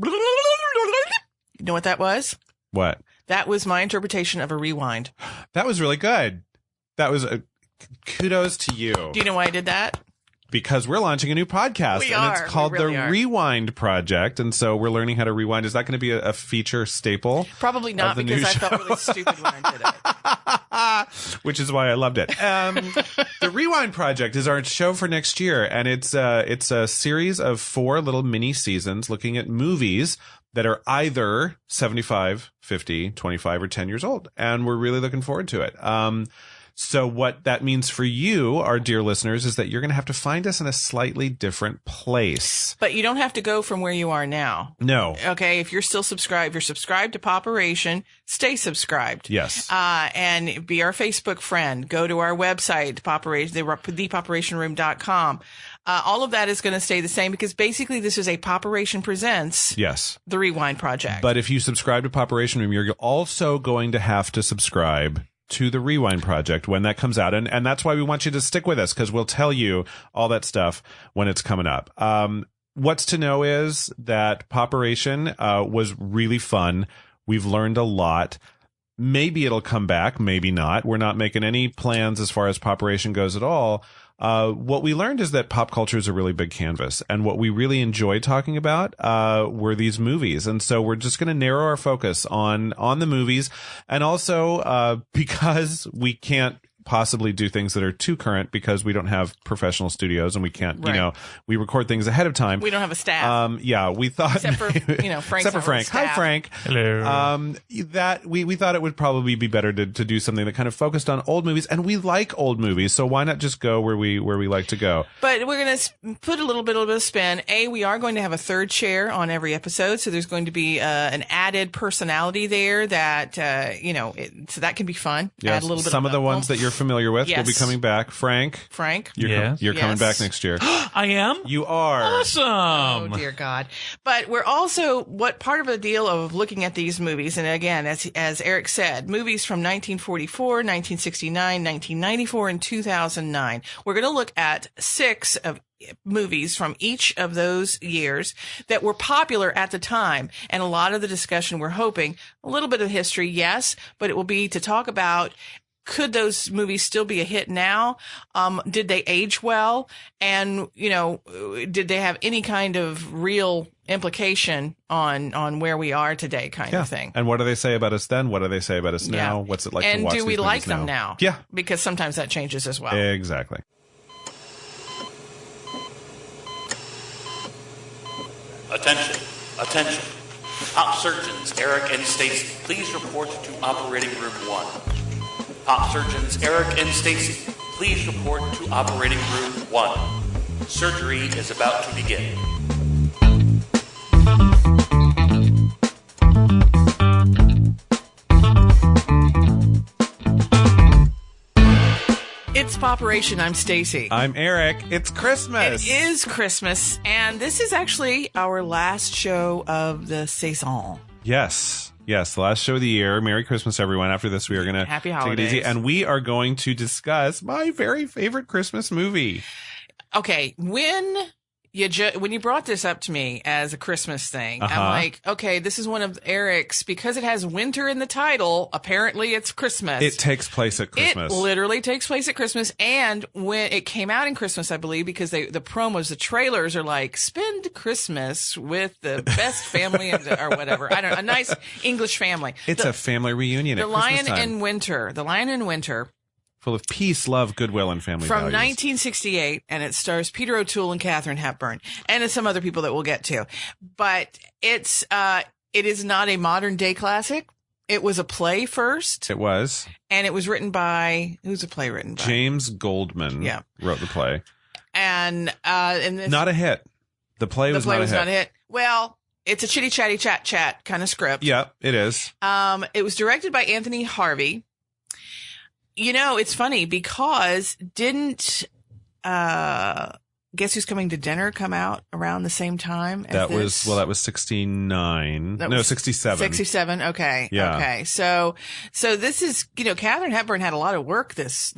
You know what that was? What? That was my interpretation of a rewind. That was really good. That was kudos to you. Do you know why I did that? Because we're launching a new podcast. We and are. It's called We really The are. Rewind Project. And so we're learning how to rewind. Is that going to be a feature staple? Probably not, the because new I felt show? really stupid when I did it. Which is why I loved it. The Rewind Project is our show for next year. And it's a series of 4 little mini seasons looking at movies that are either 75, 50, 25, or 10 years old. And we're really looking forward to it. So what that means for you, our dear listeners, is that you're going to have to find us in a slightly different place. But you don't have to go from where you are now. No. Okay, if you're still subscribed, if you're subscribed to Pop-Operation, stay subscribed. Yes. And be our Facebook friend. Go to our website, thepopoperationroom.com. All of that is going to stay the same because basically this is a Pop-Operation Presents Yes. The Rewind Project. But if you subscribe to Pop-Operation Room, you're also going to have to subscribe to the Rewind Project when that comes out. And that's why we want you to stick with us, because we'll tell you all that stuff when it's coming up. What's to know is that Pop-Operation was really fun. We've learned a lot. Maybe it'll come back, maybe not. We're not making any plans as far as Pop-Operation goes at all. What we learned is that pop culture is a really big canvas, and what we really enjoy talking about were these movies. And so we're just going to narrow our focus on the movies, and also because we can't possibly do things that are too current because we don't have professional studios and we can't, Right. we record things ahead of time. We don't have a staff. Yeah, we thought Except for, Frank's except for Frank. Hi, Frank. Hello. That we thought it would probably be better to do something that kind of focused on old movies, and we like old movies, so why not just go where we like to go? But we're going to put a little bit of spin. We are going to have a third chair on every episode, so there's going to be an added personality there that so that can be fun. Yes, Add a little bit some of the ones that you're familiar with will be Yes. coming back. Frank, you're Yes. coming back next year. I am? You are. Awesome. Oh, dear God. But we're also, what part of the deal of looking at these movies, and again, as Eric said, movies from 1944, 1969, 1994, and 2009. We're going to look at 6 of movies from each of those years that were popular at the time. And a lot of the discussion, we're hoping, a little bit of history, yes, but it will be to talk about, could those movies still be a hit now? Did they age well? And, did they have any kind of real implication on where we are today kind of thing? And what do they say about us then? What do they say about us now? Yeah. What's it like and to watch do we these like movies them now? Yeah. Because sometimes that changes as well. Exactly. Attention, attention. Pop surgeons Eric and Stacy, please report to operating room 1. Pop surgeons Eric and Stacy, please report to operating room 1. Surgery is about to begin. It's Pop-Operation. I'm Stacy. I'm Eric. It's Christmas. It is Christmas, and this is actually our last show of the saison. Yes. Yes, the last show of the year. Merry Christmas, everyone. After this, we are going to Happy take it holidays. easy. And we are going to discuss my very favorite Christmas movie. Okay, when you brought this up to me as a Christmas thing, Uh-huh. I'm like, okay, this is one of Eric's, because it has winter in the title, apparently it's Christmas. It takes place at Christmas. It literally takes place at Christmas, and when it came out in Christmas, I believe, because the promos, the trailers are like, spend Christmas with the best family or whatever. I don't know, a nice English family. It's a family reunion The at Lion Christmas time. in Winter. The Lion in Winter. Full of peace, love, goodwill, and family From values. 1968, and it stars Peter O'Toole and Katharine Hepburn, and some other people that we'll get to. But it is not a modern day classic. It was a play first, It was. and it was written by, who's the play written by? James Goldman wrote the play. And this, Not a hit. The play was not a hit. not a hit. Well, it's a chitty chatty chat kind of script. Yeah, it is. It was directed by Anthony Harvey. It's funny because didn't Guess Who's Coming to Dinner come out around the same time as That this? was 69. That No, was 67. 67. Okay. Yeah. Okay. So this is, Katharine Hepburn had a lot of work this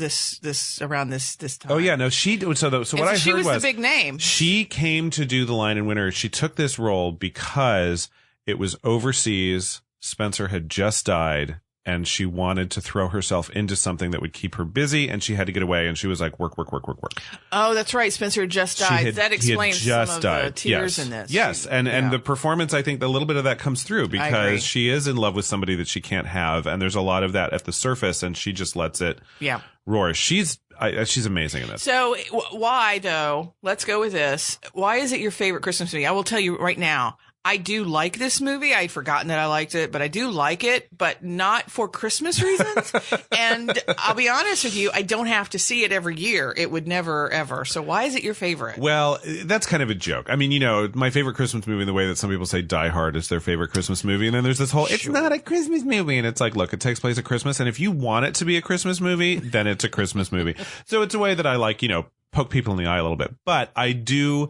around this time. Oh yeah, no, she. So what I heard she was the big name. She came to do The Lion and Winter. She took this role because it was overseas. Spencer had just died, and she wanted to throw herself into something that would keep her busy, and she had to get away, and she was like, work. Oh, that's right. Spencer had just died. That explains some of the tears in this. Yes, and the performance, I think a little bit of that comes through because she is in love with somebody that she can't have, and there's a lot of that at the surface, and she just lets it roar. She's amazing in this. So why, though? Let's go with this. Why is it your favorite Christmas movie? I will tell you right now. I do like this movie. I'd forgotten that I liked it, but I do like it, but not for Christmas reasons. And I'll be honest with you, I don't have to see it every year. It would never, ever. So why is it your favorite? Well, that's kind of a joke. I mean, my favorite Christmas movie in the way that some people say Die Hard is their favorite Christmas movie. And then there's this whole, it's not a Christmas movie. And it's like, look, it takes place at Christmas. And if you want it to be a Christmas movie, then it's a Christmas movie. So it's a way that I like, poke people in the eye a little bit. But I do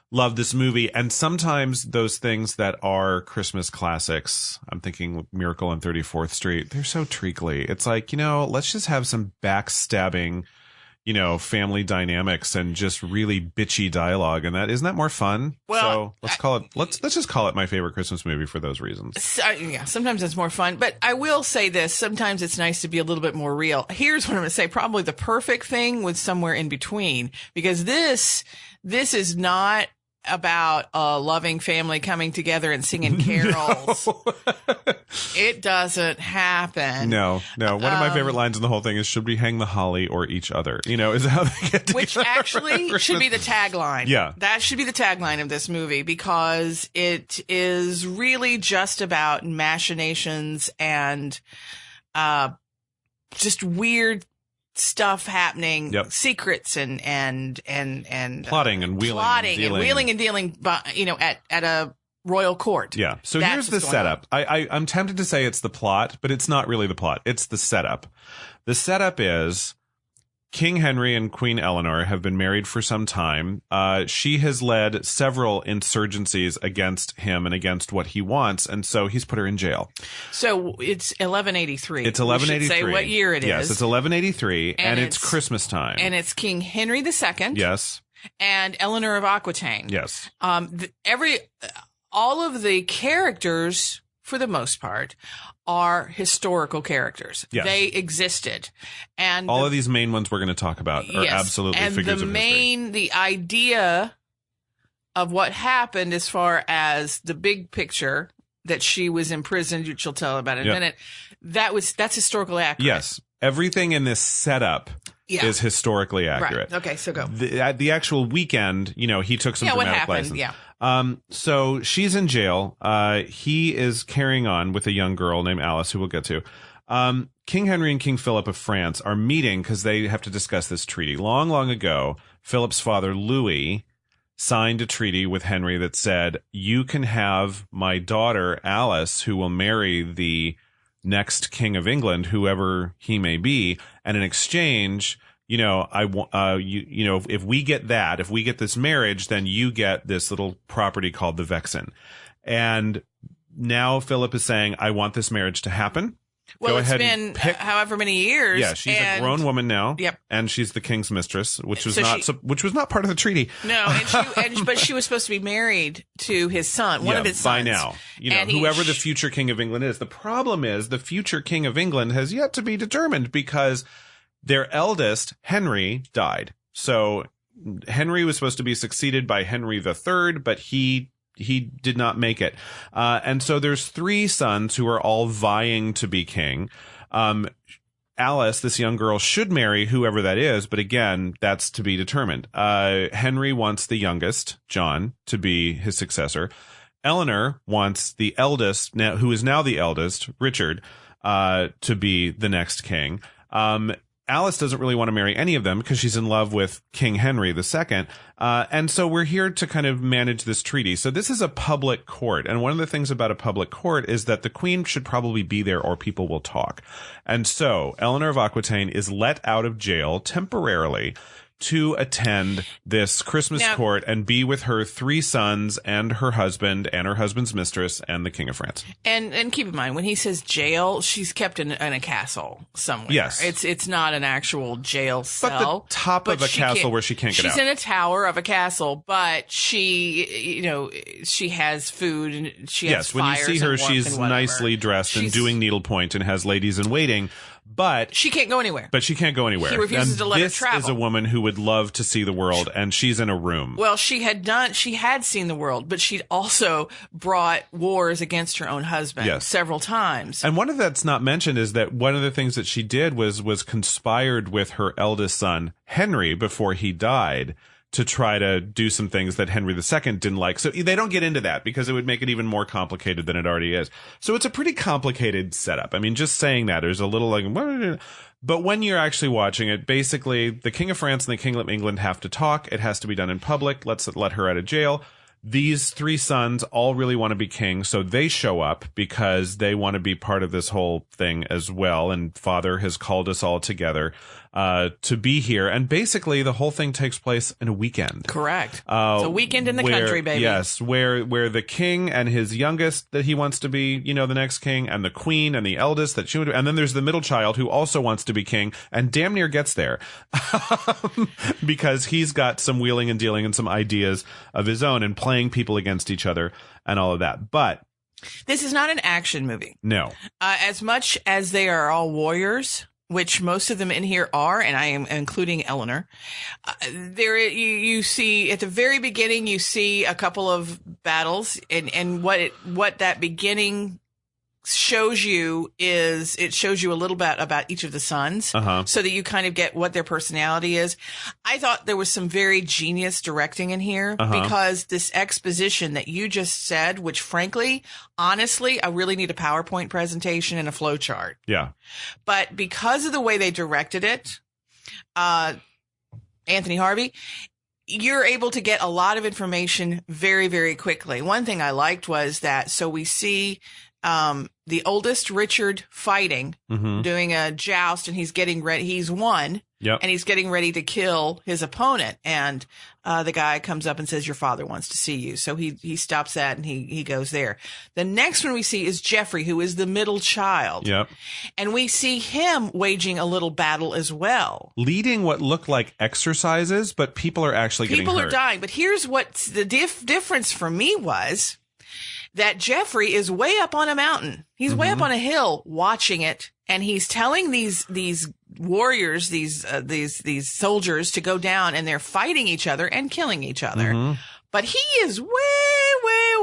love this movie, and sometimes those things that are Christmas classics, I'm thinking Miracle on 34th Street, they're so treacly. It's like, let's just have some backstabbing, family dynamics and just really bitchy dialogue, and isn't that more fun? Well, so let's just call it my favorite Christmas movie for those reasons. Sometimes it's more fun, but I will say this: sometimes it's nice to be a little bit more real. Here's what I'm going to say: probably the perfect thing was Somewhere in Between, because this is not about a loving family coming together and singing carols. No. It doesn't happen. No. One of my favorite lines in the whole thing is, should we hang the holly or each other? Is how they get together. Which actually should be the tagline. Yeah. That should be the tagline of this movie, because it is really just about machinations and just weird stuff happening, secrets and plotting and wheeling and dealing, at a royal court. Yeah. So here's the setup. I'm tempted to say it's the plot, but it's not really the plot. It's the setup. The setup is King Henry and Queen Eleanor have been married for some time. She has led several insurgencies against him and against what he wants, and so he's put her in jail. So it's 1183. It's 1183. We should say what year it is. Yes, it's 1183, and it's Christmas time. And it's King Henry II. Yes. And Eleanor of Aquitaine. Yes. All of the characters, for the most part, are historical characters. Yes. They existed. And all of these main ones we're going to talk about are absolutely figures of history. The idea of what happened as far as the big picture, that she was imprisoned, which you'll tell about in a minute, that's historically accurate. Yes. Everything in this setup is historically accurate. Right. Okay, so go. At the actual weekend, he took some dramatic license. Yeah. So she's in jail. He is carrying on with a young girl named Alice, who we'll get to. King Henry and King Philip of France are meeting because they have to discuss this treaty. Long, long ago, Philip's father, Louis, signed a treaty with Henry that said, you can have my daughter, Alice, who will marry the next king of England, whoever he may be, and in exchange, if we get that, if we get this marriage, then you get this little property called the Vexin. And now Philip is saying, I want this marriage to happen. Well, Go it's ahead been however many years. Yeah, she's a grown woman now. Yep. And she's the king's mistress, which was not part of the treaty. No, but she was supposed to be married to his son, one of his sons. By now. Whoever the future king of England is. The problem is the future king of England has yet to be determined because their eldest, Henry, died. So Henry was supposed to be succeeded by Henry III, but he did not make it. And so there's three sons who are all vying to be king. Alice, this young girl, should marry whoever that is, but again, that's to be determined. Henry wants the youngest, John, to be his successor. Eleanor wants the eldest, who is now the eldest, Richard, to be the next king. Alice doesn't really want to marry any of them because she's in love with King Henry II. And so we're here to kind of manage this treaty. So this is a public court. And one of the things about a public court is that the queen should probably be there or people will talk. And so Eleanor of Aquitaine is let out of jail temporarily to attend this Christmas court and be with her 3 sons and her husband and her husband's mistress and the King of France. And keep in mind, when he says jail, she's kept in a castle somewhere. Yes. It's not an actual jail cell. But the top of a castle where she can't get out. She's in a tower of a castle, but she has food and she has when you fires see her, and warmth she's and whatever. nicely dressed and doing needlepoint and has ladies in waiting. But she can't go anywhere. He refuses to let her travel. This is a woman who would love to see the world, and she's in a room. Well, she had seen the world, but she'd also brought wars against her own husband several times. And one of that's not mentioned is that one of the things that she did was conspired with her eldest son, Henry, before he died, to try to do some things that Henry II didn't like. So they don't get into that because it would make it even more complicated than it already is. So it's a pretty complicated setup. I mean, just saying that, there's a little like, but when you're actually watching it, basically the King of France and the King of England have to talk. It has to be done in public. Let's let her out of jail. These 3 sons all really want to be king, so they show up because they want to be part of this whole thing as well. And Father has called us all together to be here. And basically, the whole thing takes place in a weekend. Correct. It's a weekend in the country, baby. Yes, where the king and his youngest that he wants to be, the next king, and the queen and the eldest that she would, and then there's the middle child who also wants to be king and damn near gets there because he's got some wheeling and dealing and some ideas of his own and playing people against each other and all of that. But this is not an action movie. No. As much as they are all warriors, which most of them in here are, and I am including Eleanor. You see at the very beginning, you see a couple of battles, and what that beginning shows you is it shows you a little bit about each of the sons, so that you kind of get what their personality is. I thought there was some very genius directing in here because this exposition that you just said, which frankly, honestly, I really need a PowerPoint presentation and a flow chart. Yeah. But because of the way they directed it, Anthony Harvey, you're able to get a lot of information very, very quickly. One thing I liked was that, so we see the oldest Richard fighting, doing a joust, and he's getting ready. He's won, and he's getting ready to kill his opponent. And the guy comes up and says, "Your father wants to see you." So he stops that and he goes there. The next one we see is Jeffrey, who is the middle child. Yep. And we see him waging a little battle as well, leading what look like exercises, but people are actually getting hurt. People are dying. But here's what the difference for me was. That Jeffrey is way up on a mountain. He's way up on a hill watching it. And he's telling these warriors, these soldiers to go down, and they're fighting each other and killing each other. But he is way.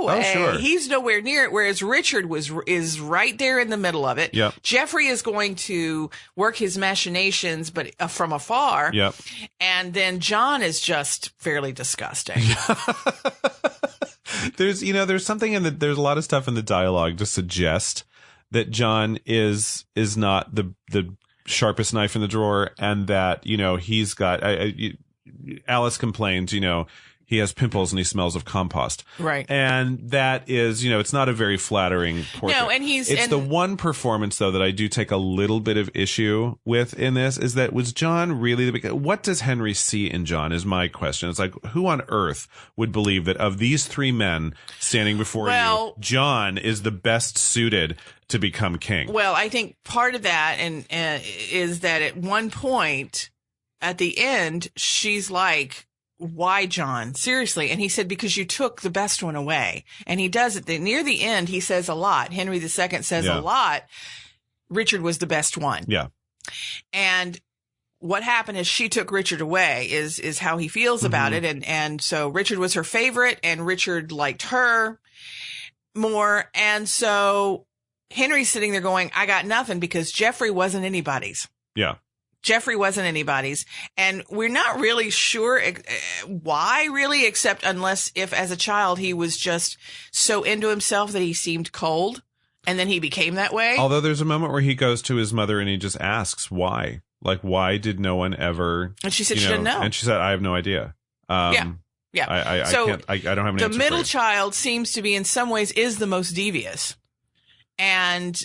Oh, sure. He's nowhere near it. Whereas Richard is right there in the middle of it. Yep. Jeffrey is going to work his machinations, but from afar. Yep. And then John is just fairly disgusting. There's something there's a lot of stuff in the dialogue to suggest that John is not the sharpest knife in the drawer, and that, he's got, Alice complains, he has pimples and he smells of compost. Right. And that is, it's not a very flattering portrait. No, and it's the one performance, though, that I do take a little bit of issue with in this, is that was John really what does Henry see in John is my question. It's like, who on earth would believe that of these 3 men standing before you, John is the best suited to become king? Well, I think part of that is that at one point at the end, she's like, "Why, John? Seriously?" And he said, "Because you took the best one away." And he does it. Near the end, he says a lot. Henry II says a lot. Richard was the best one. Yeah. And what happened is she took Richard away is how he feels about it. And so Richard was her favorite, and Richard liked her more. And so Henry's sitting there going, "I got nothing," because Jeffrey wasn't anybody's. Yeah. Jeffrey wasn't anybody's, and we're not really sure why, really, except unless if as a child he was just so into himself that he seemed cold, and then he became that way. Although there's a moment where he goes to his mother and he just asks why. Like, why did no one ever? And she said she didn't know. And she said, "I have no idea." Yeah. I don't have an answer. The middle child seems to be, in some ways, is the most devious, and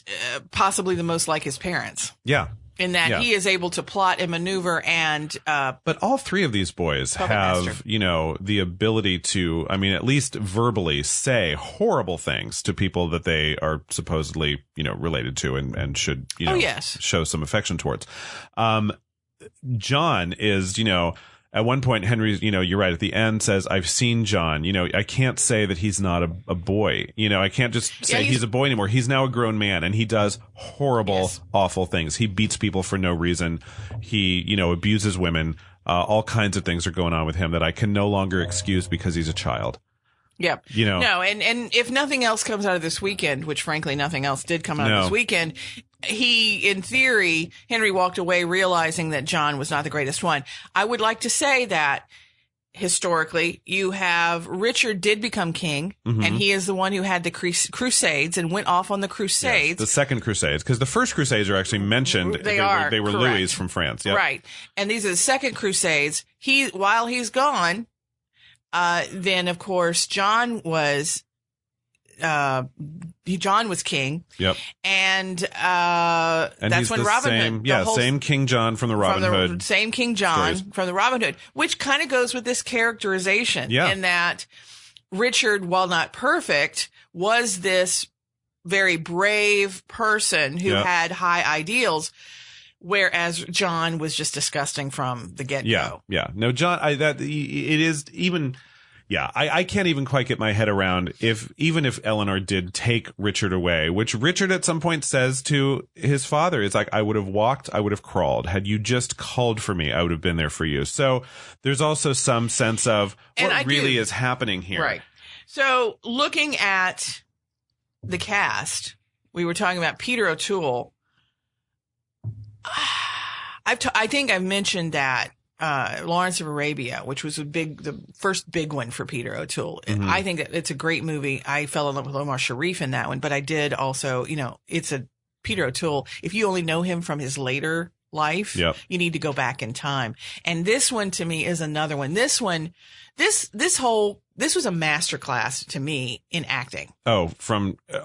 possibly the most like his parents. Yeah. in that Yeah. he is able to plot and maneuver and But all three of these boys Puppet have, master. the ability to, I mean, at least verbally say horrible things to people that they are supposedly, related to and should, Oh, yes. show some affection towards. John is, at one point, Henry, you're right, at the end says, I've seen John. I can't say that he's not a boy. I can't just say he's a boy anymore. He's now a grown man, and he does horrible, awful things. He beats people for no reason. He, abuses women. All kinds of things are going on with him that I can no longer excuse because he's a child. Yep. No, and if nothing else comes out of this weekend, which frankly nothing else did come out of this weekend, in theory, Henry walked away realizing that John was not the greatest one. I would like to say that historically, you have Richard did become king, and he is the one who had the crusades and went off on the crusades. Yes, the second crusades, because the first crusades are actually mentioned. They were Louis from France. Yep. Right. And these are the second crusades. While he's gone, then of course John was king. Yep. And that's when Robin Hood. Same King John from the Robin Hood. Same King John from the Robin Hood, which kind of goes with this characterization in that Richard, while not perfect, was this very brave person who had high ideals. Whereas John was just disgusting from the get-go. Yeah. No, John, it is even... Yeah, I can't even quite get my head around even if Eleanor did take Richard away, which Richard at some point says to his father, it's like, I would have walked, I would have crawled. Had you just called for me, I would have been there for you. So there's also some sense of what really is happening here. Right. So looking at the cast, we were talking about Peter O'Toole. I think I've mentioned that Lawrence of Arabia, which was the first big one for Peter O'Toole. I think that it's a great movie. I fell in love with Omar Sharif in that one, but I did also, it's a Peter O'Toole. If you only know him from his later life, you need to go back in time. And this one to me is another one. This one, this was a masterclass to me in acting. Oh,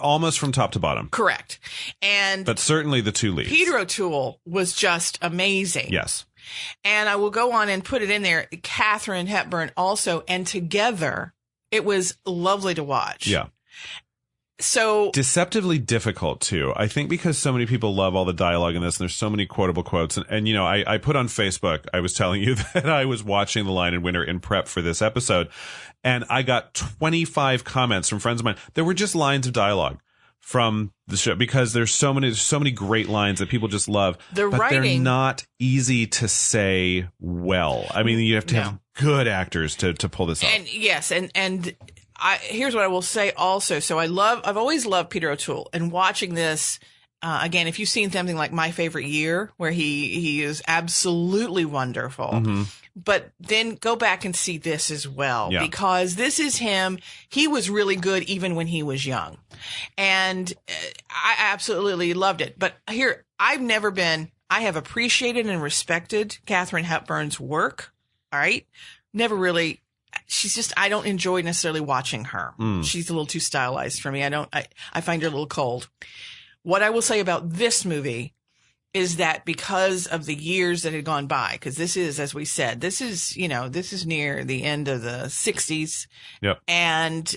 almost from top to bottom. Correct. But certainly the two leads. Peter O'Toole was just amazing. Yes. And I will go on and put it in there. Katharine Hepburn also, and together it was lovely to watch. Yeah. So deceptively difficult too. I think because so many people love all the dialogue in this, and there's so many quotable quotes. And I put on Facebook, I was telling you that I was watching The Lion and Winter in prep for this episode, and I got 25 comments from friends of mine. There were just lines of dialogue from the show because there's so many great lines that people just love. But they're not easy to say well. I mean, you have to have good actors to pull this off. And yes, and here's what I will say also. So I've always loved Peter O'Toole, and watching this again, if you've seen something like My Favorite Year, where he is absolutely wonderful, but then go back and see this as well, because this is him. He was really good even when he was young, and I absolutely loved it. But here, I have appreciated and respected Katharine Hepburn's work. All right. Never really. I don't enjoy necessarily watching her. She's a little too stylized for me. I find her a little cold. What I will say about this movie is that because of the years that had gone by, because this is, as we said, this is near the end of the 60s. Yep. And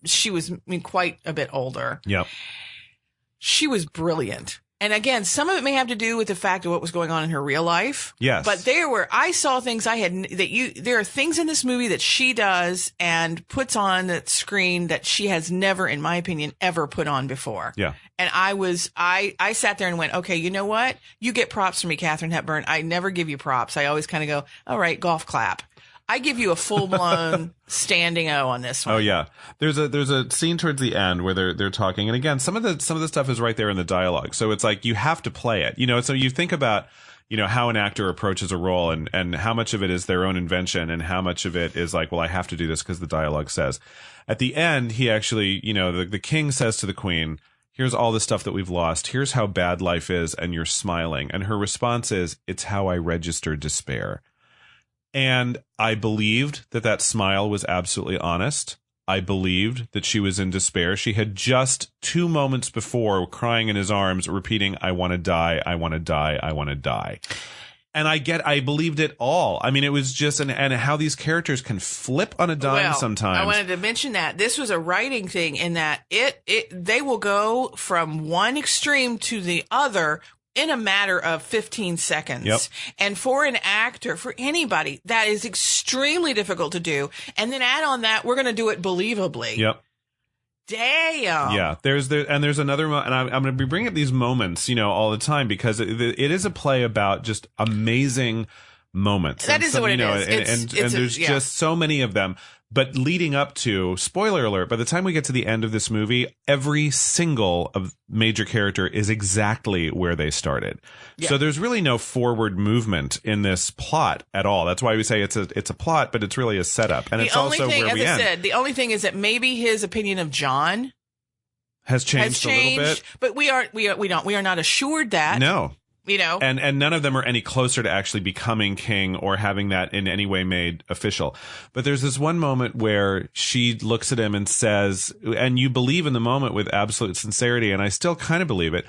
she was quite a bit older. Yep. She was brilliant. And again, some of it may have to do with the fact of what was going on in her real life. Yes. But I saw things there are things in this movie that she does and puts on the screen that she has never, in my opinion, ever put on before. Yeah. And I sat there and went, okay, you know what? You get props from me, Katharine Hepburn. I never give you props. I always kind of go, all right, golf clap. I give you a full-blown standing O on this one. Oh yeah, there's a scene towards the end where they're talking, and again, some of the stuff is right there in the dialogue. So it's like you have to play it, So you think about, how an actor approaches a role, and how much of it is their own invention, and how much of it is like, well, I have to do this because the dialogue says. At the end, he actually, the king says to the queen, "Here's all the stuff that we've lost. Here's how bad life is, and you're smiling." And her response is, "It's how I register despair." And I believed that smile was absolutely honest. I believed that she was in despair. She had just 2 moments before crying in his arms, repeating, "I want to die, I want to die, I want to die." And I believed it all. I mean, it was just, and how these characters can flip on a dime sometimes. I wanted to mention that this was a writing thing in that they will go from one extreme to the other in a matter of 15 seconds. Yep. And for an actor, for anybody, that is extremely difficult to do. And then add on that, we're going to do it believably. Yep. Damn. Yeah, there's another and I'm going to be bringing up these moments, all the time, because it is a play about just amazing moments. That is what it is. And there's just so many of them. But leading up to, spoiler alert, by the time we get to the end of this movie, every single of major character is exactly where they started. Yeah. So there's really no forward movement in this plot at all. That's why we say it's a plot, but it's really a setup. And it's also where we end. The only thing is that maybe his opinion of John has changed a little bit. But we are not assured that. No. And none of them are any closer to actually becoming king or having that in any way made official. But there's this one moment where she looks at him and says, and you believe in the moment with absolute sincerity, and I still kind of believe it.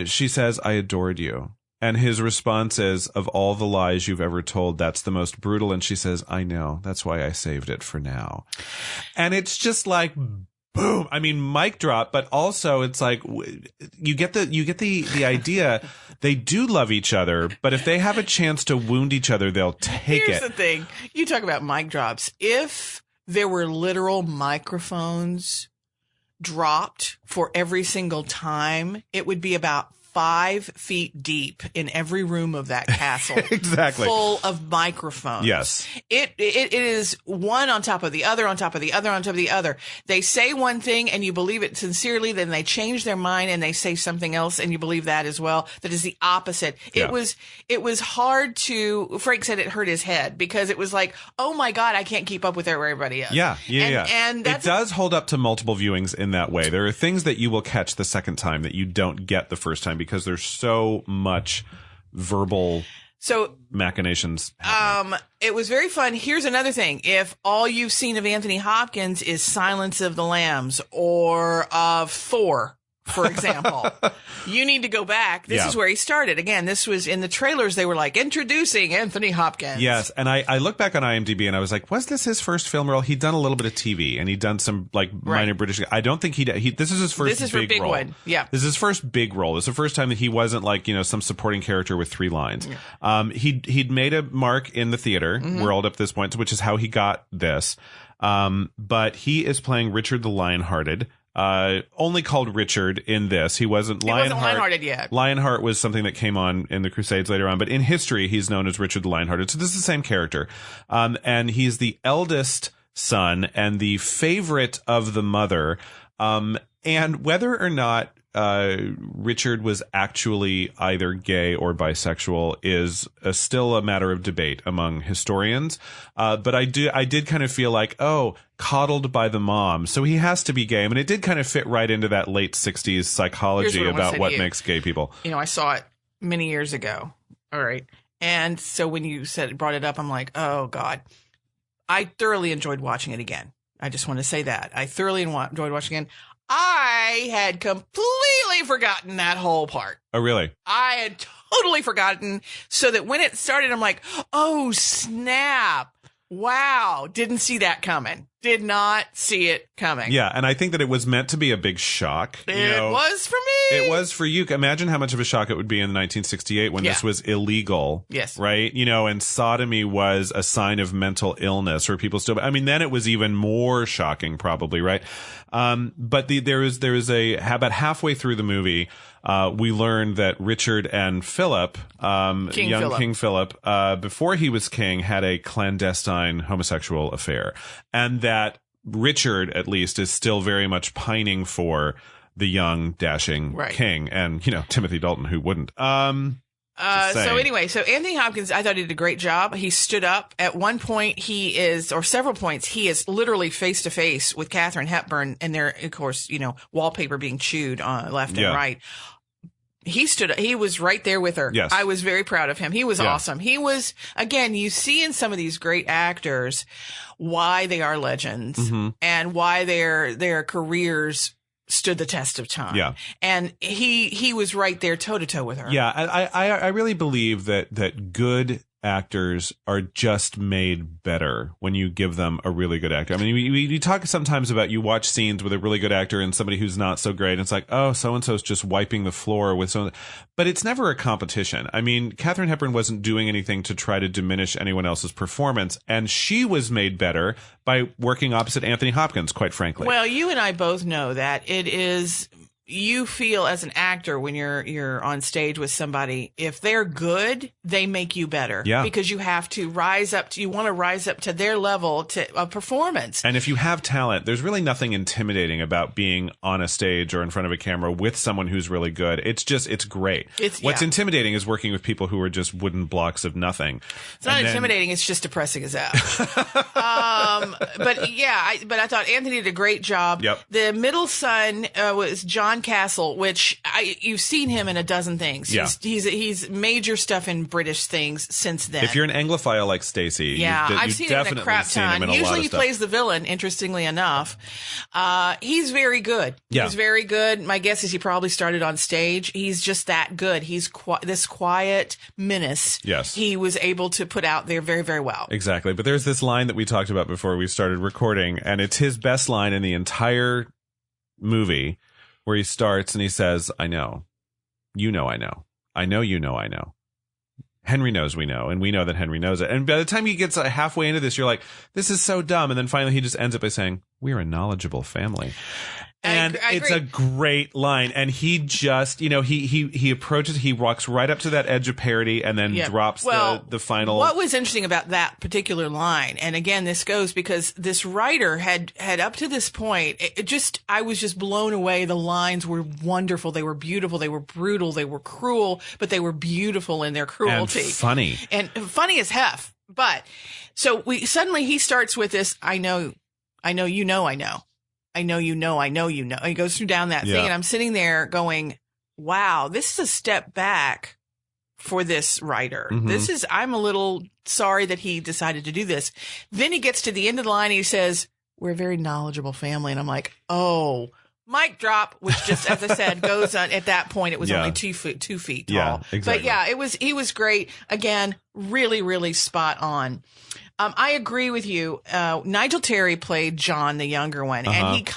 She says, "I adored you." And his response is, "Of all the lies you've ever told, that's the most brutal." And she says, "I know. That's why I saved it for now." And it's just like, boom. I mean, mic drop, but also it's like you get the idea. They do love each other, but if they have a chance to wound each other, they'll take it. Here's the thing. You talk about mic drops. If there were literal microphones dropped for every single time, it would be about 5 feet deep in every room of that castle. Exactly. Full of microphones. Yes. It is one on top of the other, on top of the other, on top of the other. They say one thing and you believe it sincerely, then they change their mind and they say something else and you believe that as well. That is the opposite. Yeah. It was hard to, Frank said it hurt his head because it was like, oh my God, I can't keep up with everybody else. Yeah. And it does hold up to multiple viewings in that way. There are things that you will catch the second time that you don't get the first time, because there's so much verbal machinations happening. It was very fun. Here's another thing. If all you've seen of Anthony Hopkins is Silence of the Lambs or of Thor, for example, you need to go back. This is where he started. Again, this was in the trailers. They were like, introducing Anthony Hopkins. Yes. And I look back on IMDb and I was like, was this his first film role? He'd done a little bit of TV and he'd done some minor British. I don't think this is his first big role. One. Yeah. This is his first big role. It's the first time that he wasn't like, some supporting character with 3 lines. Yeah. He'd made a mark in the theater world up to this point, which is how he got this. But he is playing Richard the Lionhearted. Only called Richard in this. He wasn't Lionhearted yet. Lionheart was something that came on in the Crusades later on, but in history, he's known as Richard the Lionhearted. So this is the same character. And he's the eldest son and the favorite of the mother. And whether or not Richard was actually either gay or bisexual is still a matter of debate among historians. But I did kind of feel like, coddled by the mom, so he has to be gay. I mean, it did kind of fit right into that late 60s psychology about what makes gay people. I saw it many years ago. All right. And so when you brought it up, I'm like, oh God, I thoroughly enjoyed watching it again. I just want to say that I thoroughly enjoyed watching it. I had completely forgotten that whole part. Oh, really? I had totally forgotten. So that when it started, I'm like, oh, snap. Wow. Didn't see that coming. Did not see it coming. Yeah. And I think that it was meant to be a big shock. It was for me. It was for you. Imagine how much of a shock it would be in 1968 when this was illegal. Yes. Right. And sodomy was a sign of mental illness, or people still, then it was even more shocking probably. Right. But there is about halfway through the movie, we learned that Richard and Philip, King Philip, before he was king, had a clandestine homosexual affair, and that Richard, at least, is still very much pining for the young, dashing king, and Timothy Dalton, who wouldn't. So Anthony Hopkins, I thought he did a great job. He stood up. At one point, several points, he is literally face to face with Katharine Hepburn, and there, of course, wallpaper being chewed on left and right. He was right there with her. Yes. I was very proud of him. He was Yeah. awesome. He was, again, you see in some of these great actors why they are legends and why their careers stood the test of time. Yeah. And he was right there toe to toe with her. Yeah, I really believe that good actors are just made better when you give them a really good actor. I mean, we talk sometimes about, you watch scenes with a really good actor and somebody who's not so great, and it's like, oh, so-and-so's just wiping the floor with so, but it's never a competition. I mean, Katharine Hepburn wasn't doing anything to try to diminish anyone else's performance, and she was made better by working opposite Anthony Hopkins, quite frankly. Well, you and I both know that it is, you feel as an actor when you're on stage with somebody, if they're good, they make you better. Yeah. Because you have to you want to rise up to their level of performance. And if you have talent, there's really nothing intimidating about being on a stage or in front of a camera with someone who's really good. It's great. What's intimidating is working with people who are just wooden blocks of nothing. It's not intimidating. It's just depressing as hell. But yeah, I thought Anthony did a great job. Yep. The middle son was John Castle, which you've seen him in a dozen things. Yeah. He's major stuff in British things since then. If you're an Anglophile like Stacey, I've seen him in a crap ton. Usually he plays the villain, interestingly enough. He's very good. Yeah. He's very good. My guess is he probably started on stage. He's just that good. He's this quiet menace. Yes. He was able to put out there very, very well. Exactly. But there's this line that we talked about before we started recording, and it's his best line in the entire movie, where he starts and he says, I know. You know I know. I know you know I know. Henry knows we know, and we know that Henry knows it. And by the time he gets halfway into this, you're like, this is so dumb. And then finally he just ends up by saying, we're a knowledgeable family. And it's a great line. And he just, he approaches, he walks right up to that edge of parody and then drops the final. What was interesting about that particular line, and again, this goes because this writer had up to this point, I was just blown away. The lines were wonderful. They were beautiful. They were brutal. They were cruel, but they were beautiful in their cruelty. And funny. And funny as hef. But so he starts with this, I know, you know, I know. I know, you know, I know, you know. And he goes through down that thing, and I'm sitting there going, wow, this is a step back for this writer. I'm a little sorry that he decided to do this. Then he gets to the end of the line, and he says, we're a very knowledgeable family. And I'm like, oh, mic drop, which just, as I said, goes on. At that point, it was only 2 feet tall. Yeah, exactly. But yeah, he was great. Again, really, really spot on. I agree with you. Nigel Terry played John, the younger one, and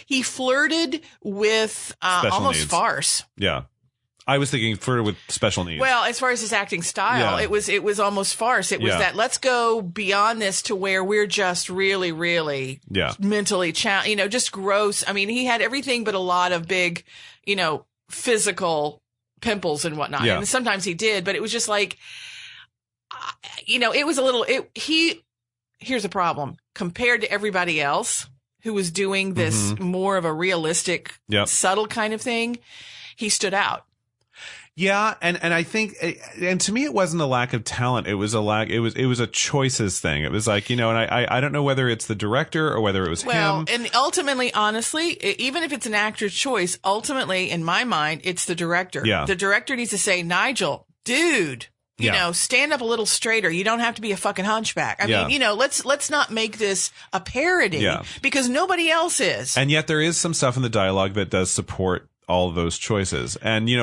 he flirted with almost needs. Farce. Yeah. I was thinking flirted with special needs. Well, as far as his acting style, it was almost farce. It was that let's go beyond this to where we're just really, really mentally challenged, just gross. I mean, he had everything but a lot of big, physical pimples and whatnot. Yeah. And sometimes he did, but it was just like, it was a little, here's a problem compared to everybody else who was doing this more of a realistic, subtle kind of thing. He stood out. Yeah. And I think, and to me, it wasn't a lack of talent. It was a choices thing. It was like, and I don't know whether it's the director or whether it was him. And ultimately, honestly, even if it's an actor's choice, ultimately, in my mind, it's the director. Yeah. The director needs to say, Nigel, dude, stand up a little straighter. You don't have to be a fucking hunchback. I mean, let's not make this a parody because nobody else is. And yet there is some stuff in the dialogue that does support all of those choices. And, these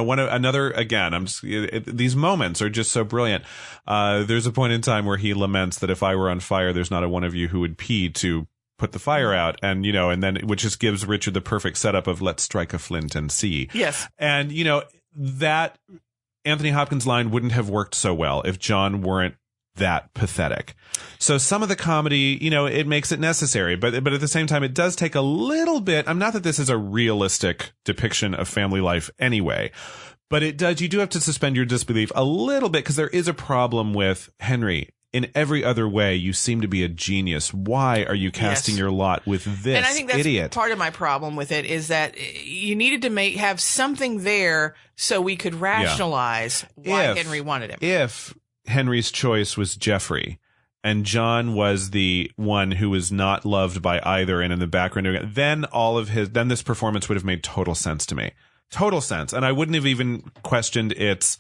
moments are just so brilliant. There's a point in time where he laments that if I were on fire, there's not a one of you who would pee to put the fire out. And, and then, which just gives Richard the perfect setup of let's strike a flint and see. Yes. And, that Anthony Hopkins line wouldn't have worked so well if John weren't that pathetic. So some of the comedy, it makes it necessary, but at the same time, it does take a little bit. I'm not that this is a realistic depiction of family life anyway, but you do have to suspend your disbelief a little bit because there is a problem with Henry. In every other way, you seem to be a genius. Why are you casting your lot with this and I think that's idiot? Part of my problem with it is that you needed to have something there so we could rationalize why Henry wanted him. If Henry's choice was Jeffrey and John was the one who was not loved by either and in the background, then this performance would have made total sense to me. total sense. And I wouldn't have even questioned its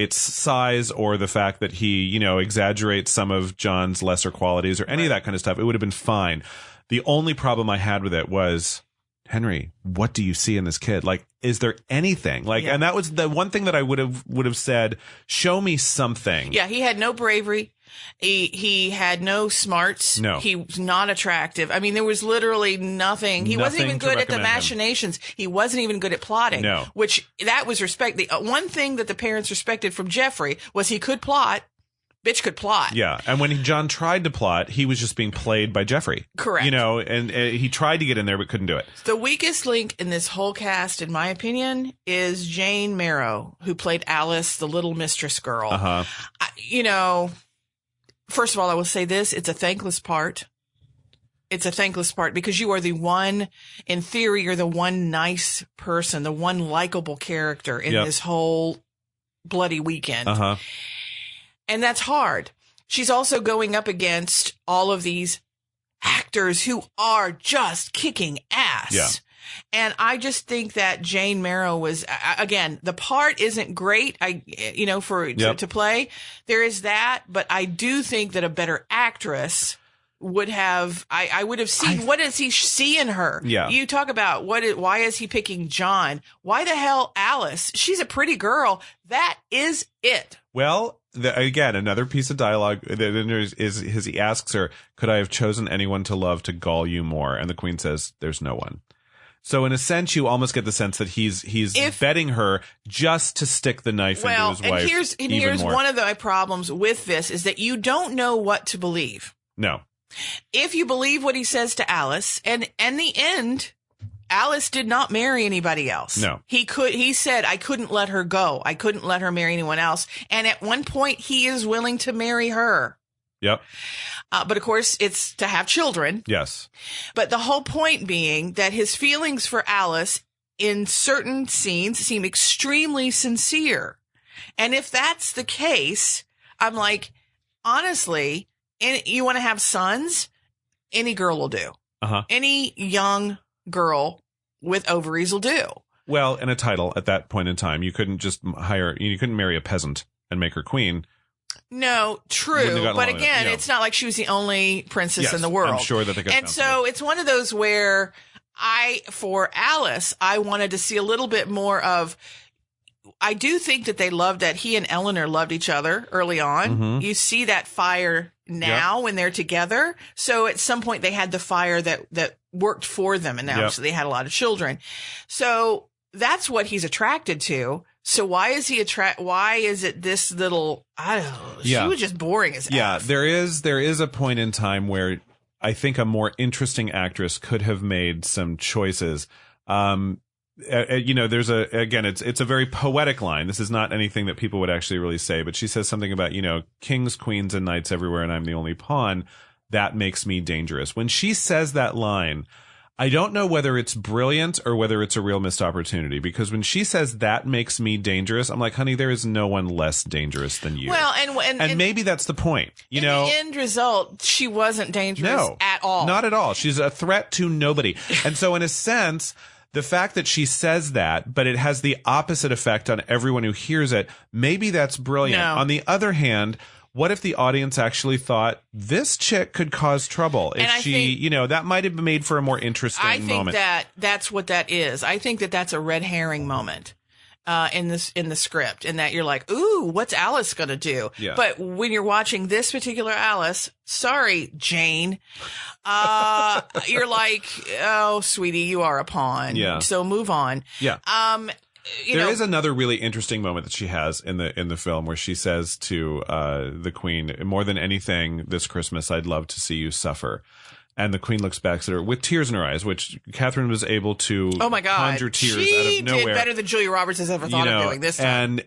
size or the fact that he, exaggerates some of John's lesser qualities or any of that kind of stuff. It would have been fine. The only problem I had with it was, Henry, what do you see in this kid? Like, is there anything? Like, and that was the one thing that I would have said, show me something. Yeah, he had no bravery. He had no smarts. No. He was not attractive. I mean, there was literally nothing. He wasn't even good at the machinations. He wasn't even good at plotting. No. Which, that was respect. The one thing that the parents respected from Jeffrey was he could plot. Bitch could plot. Yeah. And when John tried to plot, he was just being played by Jeffrey. Correct. And he tried to get in there but couldn't do it. The weakest link in this whole cast, in my opinion, is Jane Marrow, who played Alice, the little mistress girl. First of all, I will say this. It's a thankless part. It's a thankless part because you are the one, in theory, you're the one nice person, the one likable character in this whole bloody weekend. And that's hard. She's also going up against all of these actors who are just kicking ass. Yeah. And I just think that Jane Marrow was, again, the part isn't great, to play. There is that, but I do think that a better actress would have, I would have seen, what does he see in her? Yeah. You talk about why is he picking John? Why the hell Alice? She's a pretty girl. That is it. Well, again, another piece of dialogue is he asks her, could I have chosen anyone to love to gall you more? And the Queen says, there's no one. So in a sense, you almost get the sense that he's betting her just to stick the knife into his wife. And here's one of my problems with this is that you don't know what to believe. No. If you believe what he says to Alice, and in the end, Alice did not marry anybody else. No. He said, I couldn't let her go. I couldn't let her marry anyone else. And at one point, he is willing to marry her. Yep. But of course, it's to have children. Yes. But the whole point being that his feelings for Alice in certain scenes seem extremely sincere. And if that's the case, I'm like, honestly, you want to have sons? Any girl will do. Any young girl with ovaries will do. Well, and a title at that point in time. You couldn't just you couldn't marry a peasant and make her queen. No, true. But again, it's not like she was the only princess in the world. I'm sure that they could. And so it's one of those where for Alice, I wanted to see a little bit more of, I do think that that he and Eleanor loved each other early on. You see that fire now when they're together. So at some point they had the fire that worked for them, and now so they had a lot of children. So that's what he's attracted to. So why is he why is it this little, I don't know. She was just boring as F. There is a point in time where I think a more interesting actress could have made some choices. There's it's a very poetic line. This is not anything that people would actually really say, but she says something about, kings, queens, and knights everywhere, and I'm the only pawn. That makes me dangerous. When she says that line, I don't know whether it's brilliant or whether it's a real missed opportunity, because when she says that makes me dangerous, I'm like, honey, there is no one less dangerous than you. Well, and maybe that's the point. The end result, she wasn't dangerous at all. Not at all. She's a threat to nobody. And so in a sense, the fact that she says that, but it has the opposite effect on everyone who hears it, maybe that's brilliant. No. On the other hand, what if the audience actually thought this chick could cause trouble? That might have been made for a more interesting moment. I think that's what that is. I think that's a red herring moment in the script, and that you're like, ooh, what's Alice going to do? Yeah. But when you're watching this particular Alice, sorry, Jane, you're like, oh, sweetie, you are a pawn. Yeah. So move on. Yeah. There is another really interesting moment that she has in the film where she says to the Queen, more than anything this Christmas, I'd love to see you suffer. And the Queen looks back at her with tears in her eyes, which Catherine was able to conjure tears out of nowhere. She did better than Julia Roberts has ever thought of doing this time.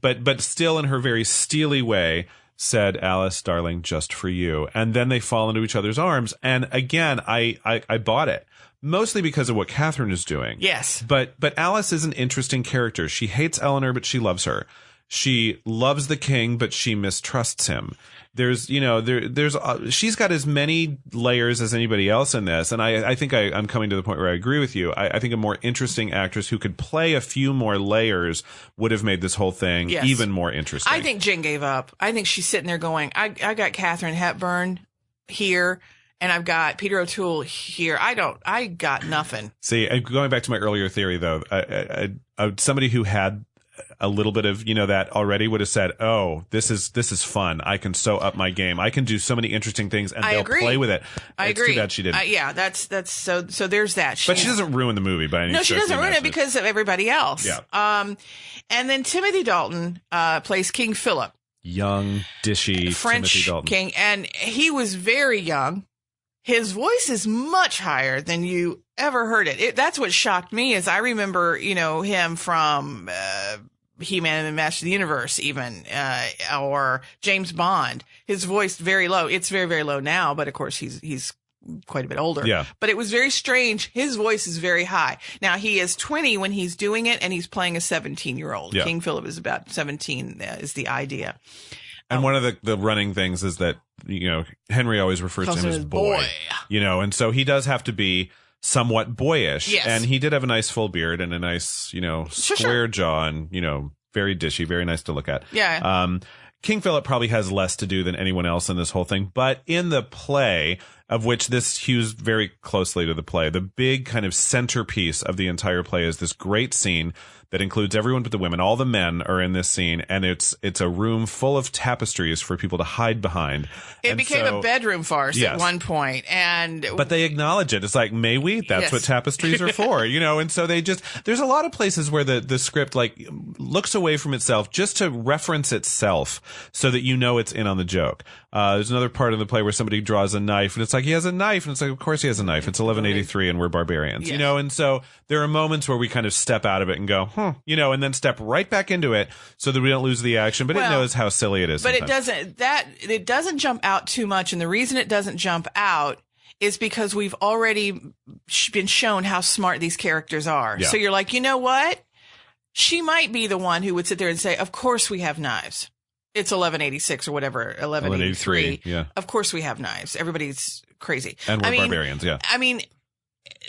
But still in her very steely way said, Alice, darling, just for you. And then they fall into each other's arms. And again, I bought it. Mostly because of what Catherine is doing. Yes. But Alice is an interesting character. She hates Eleanor, but she loves her. She loves the king, but she mistrusts him. There's, she's got as many layers as anybody else in this. And I think I'm coming to the point where I agree with you. I think a more interesting actress who could play a few more layers would have made this whole thing even more interesting. I think Jen gave up. I think she's sitting there going, I got Katharine Hepburn here, and I've got Peter O'Toole here. I got nothing. See, going back to my earlier theory, though, somebody who had a little bit of that already would have said, "Oh, this is fun. I can so up my game. I can do so many interesting things, and they'll play with it." I agree. Too bad she didn't. That's so there's that. But she doesn't ruin the movie by any. No, she doesn't ruin it because of everybody else. Yeah. And then Timothy Dalton plays King Philip, young, dishy French Timothy Dalton. king, and he was very young. His voice is much higher than you ever heard it. That's what shocked me. Is I remember him from He-Man and the Master of the Universe, even, or James Bond. His voice very low. It's very, very low now, but of course he's quite a bit older. Yeah. But it was very strange. His voice is very high. Now he is 20 when he's doing it, and he's playing a 17-year-old. Yeah. King Philip is about 17. Is the idea. And one of the running things is that Henry always refers to him as boy. And so he does have to be somewhat boyish. Yes. And he did have a nice full beard and a nice, square jaw and, very dishy, very nice to look at. Yeah. King Philip probably has less to do than anyone else in this whole thing. But in the play, of which this hews very closely to the play, the big kind of centerpiece of the entire play is this great scene that includes everyone but the women. All the men are in this scene, and it's a room full of tapestries for people to hide behind. It became a bedroom farce at one point, but they acknowledge it. It's like, may we? That's what tapestries are for, And so there's a lot of places where the script looks away from itself just to reference itself, so that it's in on the joke. There's another part of the play where somebody draws a knife, and it's like, he has a knife, and it's like, of course he has a knife. It's 1183, and we're barbarians, And so there are moments where we kind of step out of it and go, and then step right back into it so that we don't lose the action. But it knows how silly it is. But sometimes. it doesn't jump out too much. And the reason it doesn't jump out is because we've already been shown how smart these characters are. Yeah. So you're like, you know what? She might be the one who would sit there and say, of course we have knives. It's 1186 or whatever, 1183. Yeah. Of course we have knives. Everybody's crazy. And we're barbarians, yeah. I mean,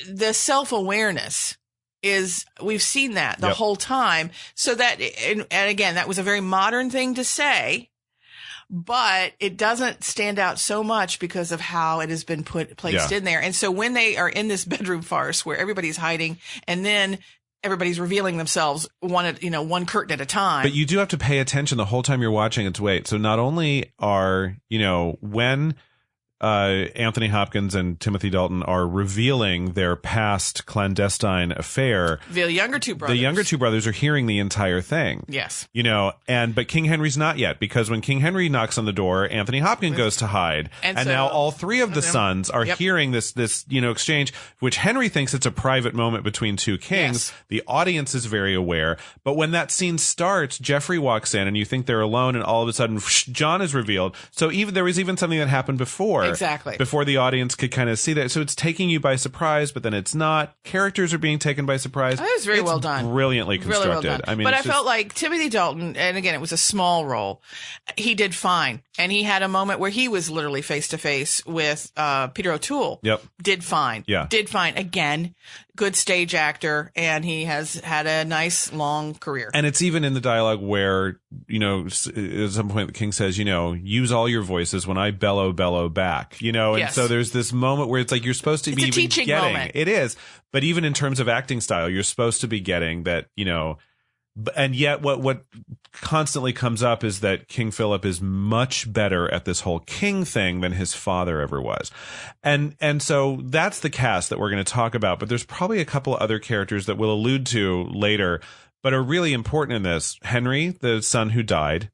the self-awareness is, we've seen that the whole time. So that, and again, that was a very modern thing to say, but it doesn't stand out so much because of how it has been placed in there. And so when they are in this bedroom farce where everybody's hiding and then everybody's revealing themselves one curtain at a time. But you do have to pay attention the whole time you're watching its weight. So not only are, when Anthony Hopkins and Timothy Dalton are revealing their past clandestine affair, the younger two brothers are hearing the entire thing. Yes. But King Henry's not yet, because when King Henry knocks on the door, Anthony Hopkins goes to hide. And so now all three of the sons are hearing this exchange, which Henry thinks it's a private moment between two kings. Yes. The audience is very aware. But when that scene starts, Geoffrey walks in and you think they're alone, and all of a sudden John is revealed. So there was even something that happened before. Exactly. Before the audience could kind of see that. So it's taking you by surprise, but then it's not. Characters are being taken by surprise. That was well done. Brilliantly constructed. Really well done. I mean, but I felt like Timothy Dalton, and again, it was a small role. He did fine. And he had a moment where he was literally face to face with Peter O'Toole. Yep. Did fine. Yeah. Did fine. Again, good stage actor, and he has had a nice long career. And it's even in the dialogue where, at some point the king says, use all your voices when I bellow back, and so there's this moment where it's like you're supposed to be even teaching getting moment. It is. But even in terms of acting style, you're supposed to be getting that, and yet what constantly comes up is that King Philip is much better at this whole king thing than his father ever was. And so that's the cast that we're going to talk about, but there's probably a couple of other characters that we'll allude to later, but are really important in this. Henry, the son who died,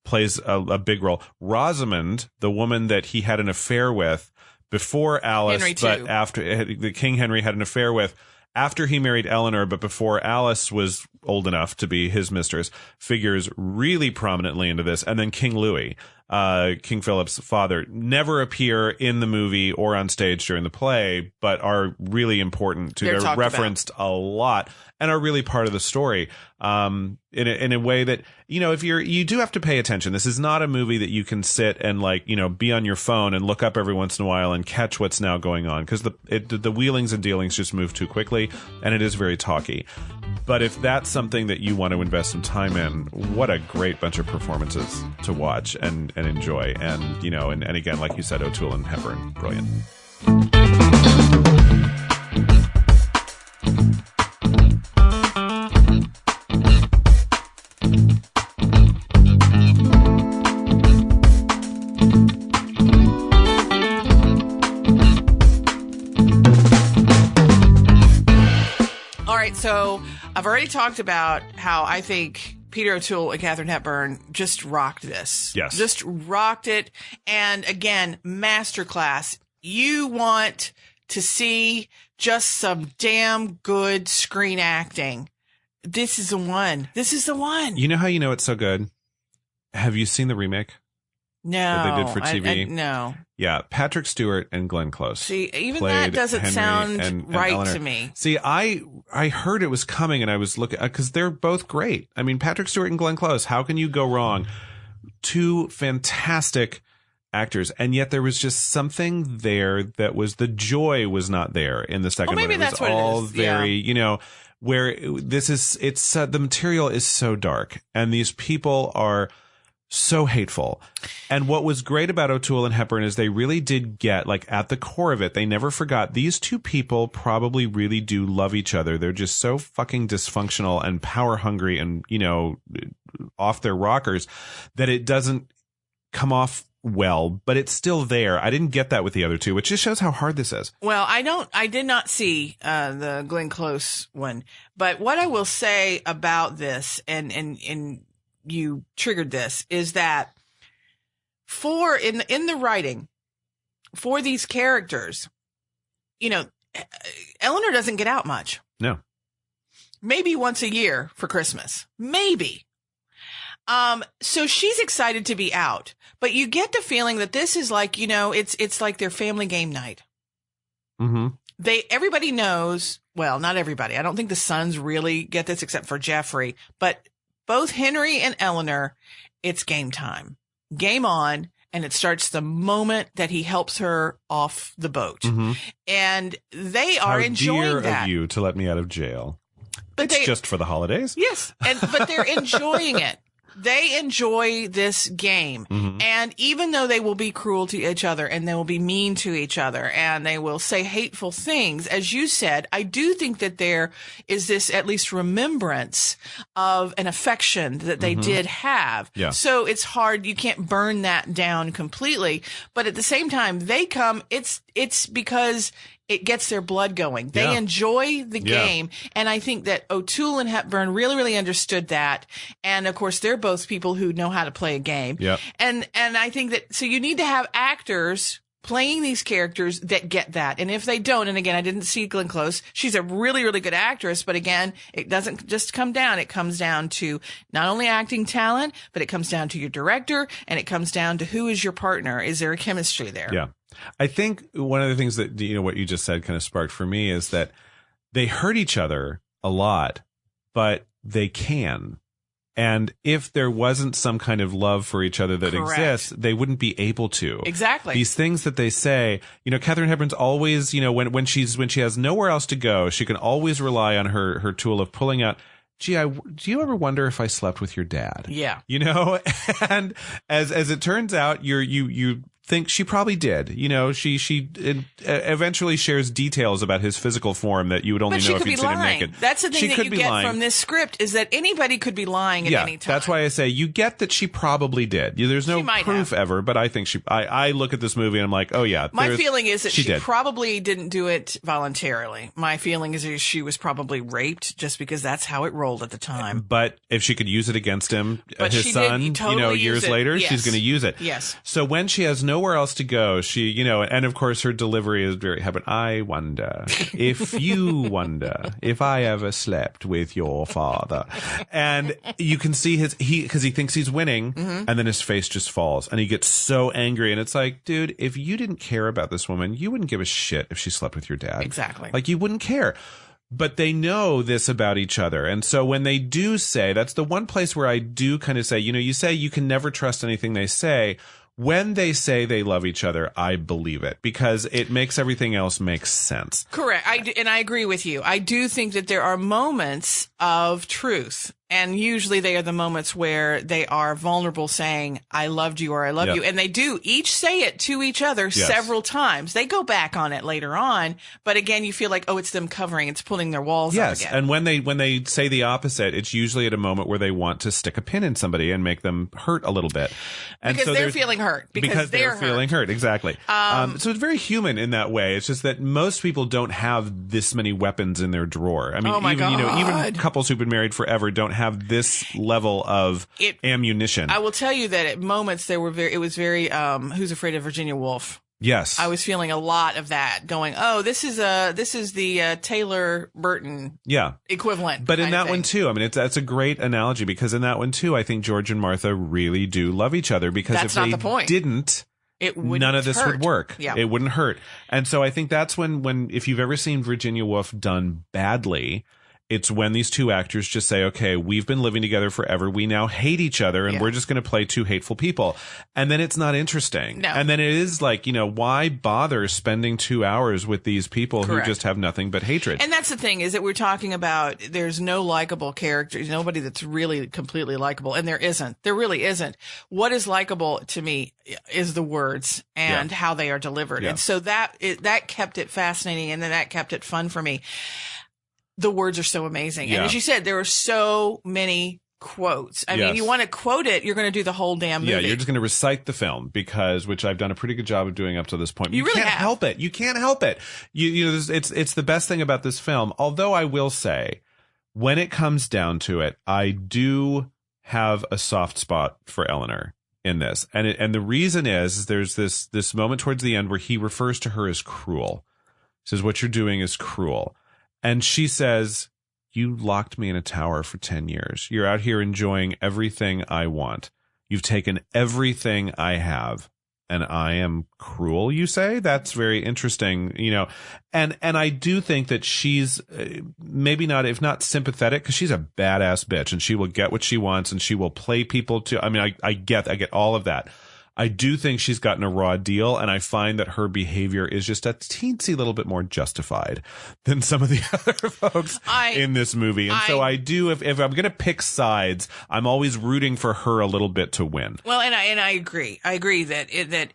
plays a big role. Rosamond, the woman that he had an affair with before Alice, after the King Henry had an affair with after he married Eleanor, but before Alice was old enough to be his mistress, figures really prominently into this. And then King Louis, King Philip's father, never appear in the movie or on stage during the play, but are really important to. They're referenced a lot and are really part of the story. In a way that, if you do have to pay attention. This is not a movie that you can sit and be on your phone and look up every once in a while and catch what's now going on, because the wheelings and dealings just move too quickly, and it is very talky. But if that's something that you want to invest some time in, what a great bunch of performances to watch and enjoy. And, and again, like you said, O'Toole and Hepburn, brilliant. So I've already talked about how I think Peter O'Toole and Katharine Hepburn just rocked this. Yes. Just rocked it. And again, masterclass. You want to see just some damn good screen acting. This is the one. This is the one. You know how you know it's so good? Have you seen the remake? No. That they did for TV? No. Yeah, Patrick Stewart and Glenn Close. See, even that doesn't sound right Eleanor. To me. See, I heard it was coming, and I was looking, because they're both great. I mean, Patrick Stewart and Glenn Close, how can you go wrong? Two fantastic actors, and yet there was just something there that was, the joy was not there in the second one. Maybe that's what it is. All very, where this is, it's the material is so dark, and these people are so hateful. And what was great about O'Toole and Hepburn is they really did get, at the core of it, they never forgot these two people probably really do love each other. They're just so fucking dysfunctional and power hungry and, off their rockers, that it doesn't come off well, but it's still there. I didn't get that with the other two, which just shows how hard this is. Well, I did not see the Glenn Close one, but what I will say about this, and you triggered this, is that in the writing for these characters, Eleanor doesn't get out much. No. Maybe once a year for Christmas. Maybe. So she's excited to be out, but you get the feeling that this is it's like their family game night. Mm-hmm. Everybody knows, well, not everybody. I don't think the sons really get this except for Jeffrey, but both Henry and Eleanor, it's game time. Game on, and it starts the moment that he helps her off the boat. Mm-hmm. And they are enjoying dear that. Of you to let me out of jail. But it's just for the holidays. Yes, but they're enjoying it. They enjoy this game. Mm-hmm. And even though they will be cruel to each other and they will be mean to each other and they will say hateful things, as you said, I do think that there is this at least remembrance of an affection that they did have. Yeah. So it's hard. You can't burn that down completely. But at the same time, they come, it's because it gets their blood going. They enjoy the game. And I think that O'Toole and Hepburn really, really understood that. And of course, they're both people who know how to play a game. Yeah. And I think that, so you need to have actors playing these characters that get that. And if they don't, and again, I didn't see Glenn Close. She's a really, really good actress. But again, it doesn't just come down. It comes down to not only acting talent, but it comes down to your director, and it comes down to who is your partner. Is there a chemistry there? Yeah. I think one of the things that, what you just said kind of sparked for me is that they hurt each other a lot, but they can. And if there wasn't some kind of love for each other that exists, they wouldn't be able to. Exactly. These things that they say, Katharine Hepburn's always, when she has nowhere else to go, she can always rely on her tool of pulling out, gee, do you ever wonder if I slept with your dad? Yeah. And as it turns out, you think she probably did. She eventually shares details about his physical form that you would only know if you'd seen him naked. That's the thing that you get from this script, is that anybody could be lying at any time. That's why I say you get that she probably did. There's no proof ever, but I think I look at this movie and I'm like, oh yeah. My feeling is that she probably didn't do it voluntarily. My feeling is that she was probably raped just because that's how it rolled at the time. But if she could use it against him, his son, years later, she's going to use it. Yes. So when she has no nowhere else to go. She, you know, and of course her delivery is very happy. I wonder if you wonder if I ever slept with your father. And you can see because he thinks he's winning, and then his face just falls and he gets so angry. And it's like, dude, if you didn't care about this woman, you wouldn't give a shit if she slept with your dad. Exactly. Like, you wouldn't care. But they know this about each other. And so when they do say, that's the one place where I do kind of say, you know, you say you can never trust anything they say. When they say they love each other, I believe it because it makes everything else make sense. Correct. And I agree with you. I do think that there are moments of truth. And usually they are the moments where they are vulnerable saying, I loved you or I love you. And they do each say it to each other several times. They go back on it later on. But again, you feel like, oh, it's them covering. It's pulling their walls up again. And when they say the opposite, it's usually at a moment where they want to stick a pin in somebody and make them hurt a little bit. And because they're feeling hurt. Because they're feeling hurt. Exactly. So it's very human in that way. It's just that most people don't have this many weapons in their drawer. I mean, even couples who've been married forever don't have this level of ammunition. I will tell you that at moments it was very Who's Afraid of Virginia Woolf? Yes. I was feeling a lot of that going, oh, this is the Taylor Burton equivalent. But in that one too, I mean, that's a great analogy because in that one too, I think George and Martha really do love each other because if they didn't, none of this would work. Yeah. It wouldn't hurt. And so I think that's when if you've ever seen Virginia Woolf done badly, it's when these two actors just say, okay, we've been living together forever. We now hate each other and we're just going to play two hateful people. And then it's not interesting. No. And then it is like, you know, why bother spending 2 hours with these people who just have nothing but hatred? And that's the thing is that we're talking about there's no likable characters, nobody that's really completely likable. And there isn't. There really isn't. What is likable to me is the words and how they are delivered. And so that kept it fascinating and then that kept it fun for me. The words are so amazing. And as you said, there are so many quotes. I mean, you want to quote it, you're going to do the whole damn movie. Yeah, you're just going to recite the film which I've done a pretty good job of doing up to this point. You really can't help it. You can't help it. You know, it's the best thing about this film. Although I will say, when it comes down to it, I do have a soft spot for Eleanor in this. And the reason is there's this moment towards the end where he refers to her as cruel. He says, what you're doing is cruel. And she says, you locked me in a tower for 10 years. You're out here enjoying everything I want. You've taken everything I have. And I am cruel, you say? That's very interesting, you know. And I do think that she's maybe not, if not sympathetic, because she's a badass bitch and she will get what she wants and she will play people to. I mean, I get all of that. I do think she's gotten a raw deal, and I find that her behavior is just a teensy little bit more justified than some of the other folks in this movie. And so I do, if I'm going to pick sides, I'm always rooting for her a little bit to win. Well, and I agree. I agree that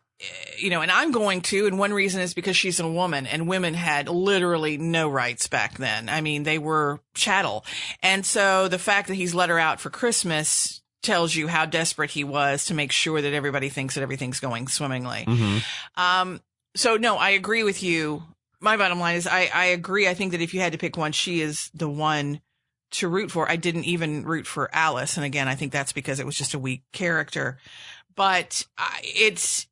you know, and I'm going to, and one reason is because she's a woman, and women had literally no rights back then. I mean, they were chattel. And so the fact that he's let her out for Christmas tells you how desperate he was to make sure that everybody thinks that everything's going swimmingly. So no, I agree with you. My bottom line is I agree. I think that if you had to pick one, she is the one to root for. I didn't even root for Alice. And again, I think that's because it was just a weak character, but it's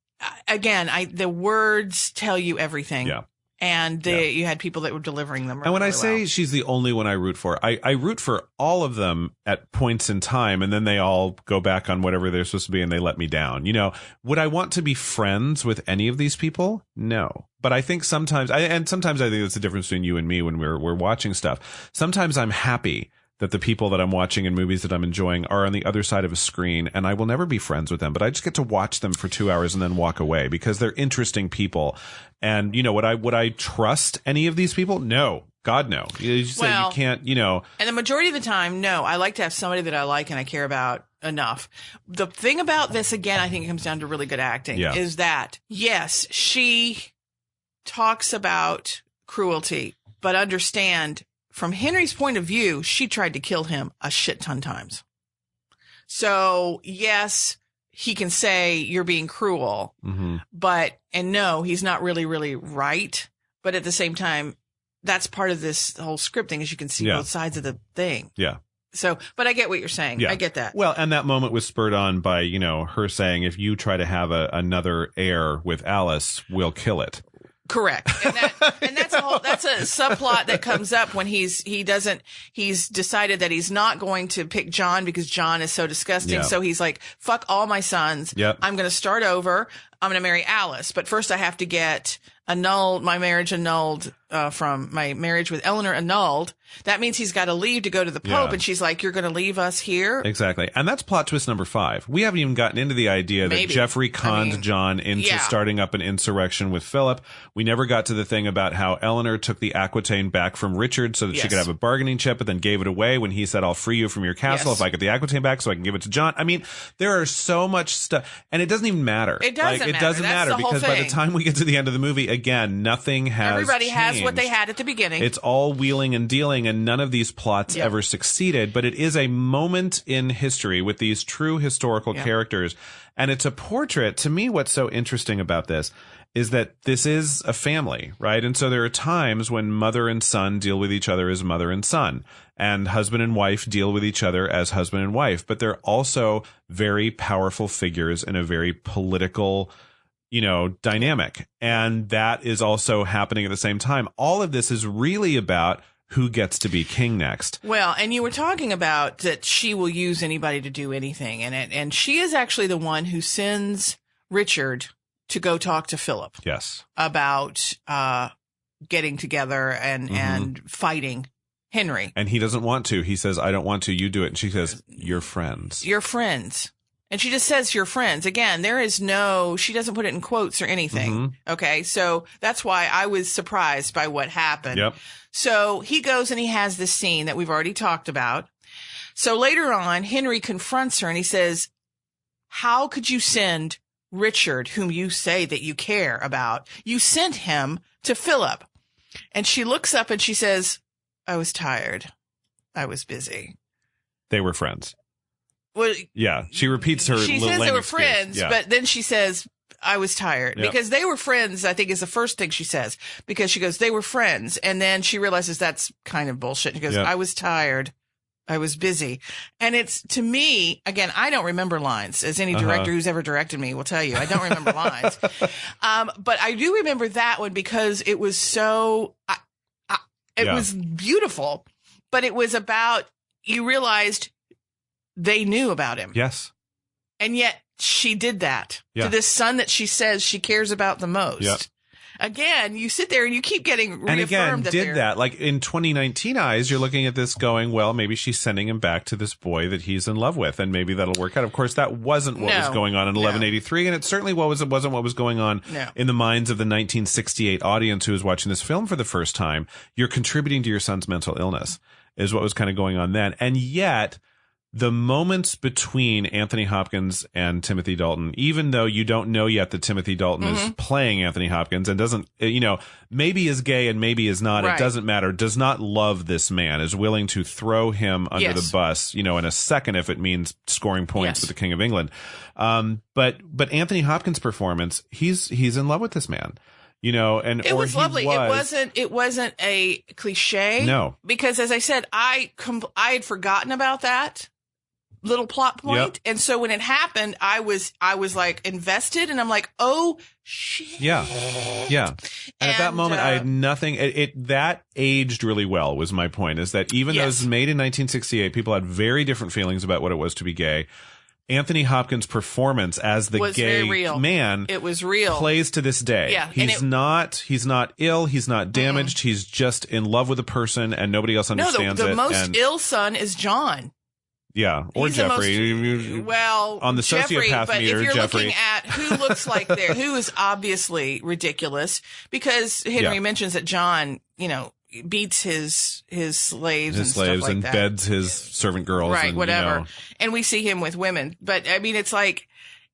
again, the words tell you everything. Yeah. And you had people that were delivering them. And when I say she's the only one I root for, I root for all of them at points in time, and then they all go back on whatever they're supposed to be, and they let me down. You know, would I want to be friends with any of these people? No. But I think sometimes I think that's the difference between you and me when we're watching stuff. Sometimes I'm happy that the people that I'm watching in movies that I'm enjoying are on the other side of a screen, and I will never be friends with them, but I just get to watch them for 2 hours and then walk away because they're interesting people. And, you know, would I trust any of these people? No. God, no. You can't, you know. And the majority of the time, no. I like to have somebody that I like and I care about enough. The thing about this, again, I think it comes down to really good acting, is that, yes, she talks about cruelty, but understand, from Henry's point of view, she tried to kill him a shit ton times. So, yes, he can say you're being cruel, but no, he's not really, really right. But at the same time, that's part of this whole scripting, as you can see both sides of the thing. Yeah. So, but I get what you're saying. Yeah. I get that. Well, and that moment was spurred on by, you know, her saying, if you try to have another heir with Alice, we'll kill it. Correct. And that's a subplot that comes up when he's decided that he's not going to pick John because John is so disgusting. Yeah. So he's like, fuck all my sons. Yep. I'm going to start over. I'm going to marry Alice. But first I have to get my marriage annulled, from my marriage with Eleanor annulled. That means he's got to leave to go to the Pope. Yeah. And she's like, you're going to leave us here? Exactly. And that's plot twist number 5. We haven't even gotten into the idea that Geoffrey conned John into starting up an insurrection with Philip. We never got to the thing about how Eleanor took the Aquitaine back from Richard so that she could have a bargaining chip, but then gave it away when he said, I'll free you from your castle if I get the Aquitaine back so I can give it to John. I mean, there are so much stuff, and it doesn't even matter. It doesn't matter. It doesn't matter because by the time we get to the end of the movie, again, nothing has Everybody changed. has what they had at the beginning. It's all wheeling and dealing, and none of these plots ever succeeded. But it is a moment in history with these true historical characters. And it's a portrait. To me, what's so interesting about this is that this is a family, right? And so there are times when mother and son deal with each other as mother and son, and husband and wife deal with each other as husband and wife. But they're also very powerful figures in a very political, you know, dynamic. And that is also happening at the same time. All of this is really about who gets to be king next. Well, and you were talking about that she will use anybody to do anything. And she is actually the one who sends Richard to go talk to Philip. Yes. About getting together and fighting Henry. And he doesn't want to. He says, I don't want to. You do it. And she says, you're friends. You're friends. And she just says you're friends. Again, she doesn't put it in quotes or anything. Okay. So that's why I was surprised by what happened. Yep. So he goes and he has this scene that we've already talked about. So later on, Henry confronts her and he says, how could you send Richard, whom you say that you care about? You sent him to Philip. And she looks up and she says, I was tired. I was busy. They were friends. Well, yeah, she repeats her. She says they were friends, but then she says, I was tired because they were friends. I think is the first thing she says, because she goes, they were friends. And then she realizes that's kind of bullshit. She goes, I was tired. I was busy. And it's, to me, again, I don't remember lines, as any director who's ever directed me will tell you. I don't remember lines. But I do remember that one because it was so, it was beautiful, but it was about, you realized they knew about him. Yes. And yet she did that to this son that she says she cares about the most. Yep. Again, you sit there and you keep getting reaffirmed. And again, that. Like in 2019 eyes, you're looking at this going, well, maybe she's sending him back to this boy that he's in love with, and maybe that'll work out. Of course, that wasn't what was going on in 1183, and it certainly wasn't what was going on in the minds of the 1968 audience who was watching this film for the first time. You're contributing to your son's mental illness is what was kind of going on then. And yet, the moments between Anthony Hopkins and Timothy Dalton, even though you don't know yet that Timothy Dalton is playing Anthony Hopkins and doesn't, you know, maybe is gay and maybe is not, it doesn't matter, does not love this man, is willing to throw him under the bus, you know, in a second if it means scoring points with the King of England. But Anthony Hopkins' performance, he's in love with this man. You know, and it was lovely. It wasn't a cliche. No, because as I said, I had forgotten about that little plot point. And so when it happened, I was like invested, and I'm like, oh shit. Yeah. And at that moment, I had nothing. That aged really well was my point, is that even though it was made in 1968, people had very different feelings about what it was to be gay. Anthony Hopkins' performance as the gay man, it was real, plays to this day. Yeah. He's not ill. He's not damaged. He's just in love with a person, and nobody else understands it. The most ill son is John. Yeah, or He's Jeffrey. Well, on the Jeffrey, sociopath but meter, if you're Jeffrey. looking at who looks like who is obviously ridiculous, because Henry mentions that John, you know, beats his slaves and stuff like that, beds his servant girls, right? And, whatever. You know. And we see him with women, but I mean, it's like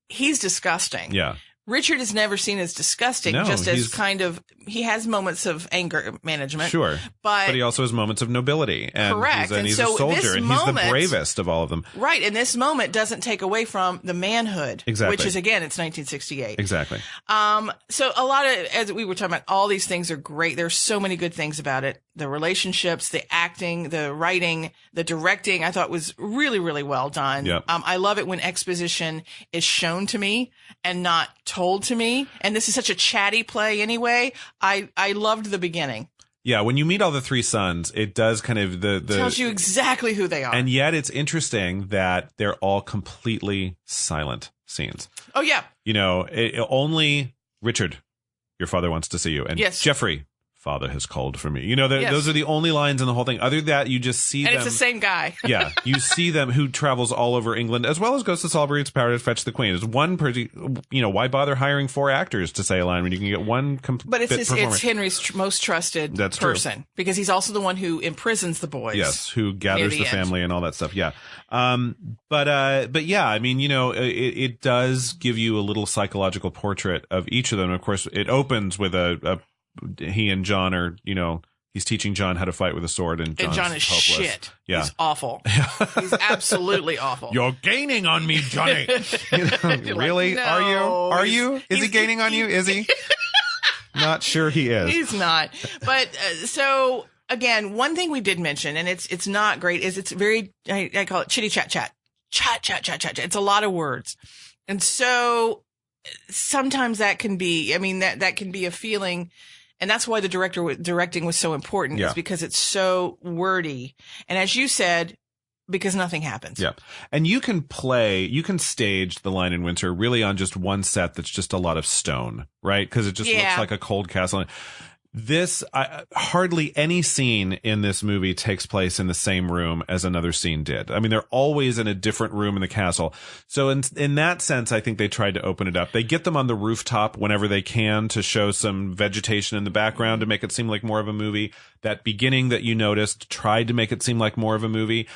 he's disgusting. Yeah. Richard is never seen as disgusting, just as kind of, he has moments of anger management. Sure. But he also has moments of nobility. And correct. He's a soldier, and he's the bravest of all of them. Right. And this moment doesn't take away from the manhood. Exactly. Which is, again, it's 1968. Exactly. So a lot of, as we were talking about, all these things are great. There's so many good things about it. the relationships, the acting, the writing, the directing, I thought was really, really well done. Yep. I love it when exposition is shown to me and not told to me. And this is such a chatty play anyway. I loved the beginning. Yeah, when you meet all the three sons, it does kind of the tells you exactly who they are. And yet it's interesting that they're all completely silent scenes. Oh, yeah. You know, only Richard, your father wants to see you. And yes. Jeffrey, father has called for me. You know, yes. those are the only lines in the whole thing. Other than that, you just see them. And it's the same guy. Yeah. You see them who travels all over England, as well as goes to Salisbury's Power to fetch the Queen. It's one pretty, you know, why bother hiring 4 actors to say a line when you can get one But it's Henry's most trusted person. True. Because he's also the one who imprisons the boys. Yes. Who gathers the family and all that stuff. Yeah. But yeah, I mean, you know, it does give you a little psychological portrait of each of them. Of course, it opens with he and John are, you know, he's teaching John how to fight with a sword, and John is hopeless. Shit. Yeah. He's awful. He's absolutely awful. You're gaining on me, Johnny. You know, really? Like, no. Are you? Is he gaining on you? Is he? Not sure he is. He's not. But so again, one thing we did mention, and it's not great, is it's very, I call it chitty chat. It's a lot of words. And so sometimes that can be, I mean, that can be a feeling. And that's why the directing was so important, is because it's so wordy. And as you said, because nothing happens. Yeah. And you can stage The Lion in Winter really on just one set that's just a lot of stone, right? Because it just looks like a cold castle. Hardly any scene in this movie takes place in the same room as another scene did. I mean, they're always in a different room in the castle. So in that sense, I think they tried to open it up. They get them on the rooftop whenever they can to show some vegetation in the background to make it seem like more of a movie. That beginning that you noticed tried to make it seem like more of a movie.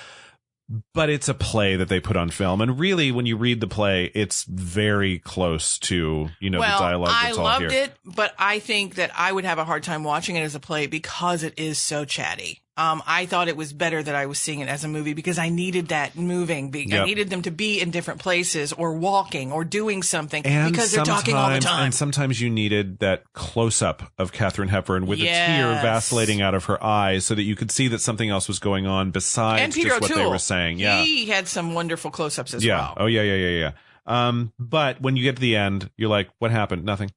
But it's a play that they put on film. And really, when you read the play, it's very close to, you know, the dialogue that's all here. I loved it, but I think that I would have a hard time watching it as a play because it is so chatty. I thought it was better that I was seeing it as a movie because I needed that moving. I needed them to be in different places or walking or doing something because they're talking all the time. And sometimes you needed that close-up of Katharine Hepburn with a tear vacillating out of her eyes so that you could see that something else was going on besides just what they were saying. Yeah. He had some wonderful close-ups as well. Oh, yeah. But when you get to the end, you're like, what happened? Nothing.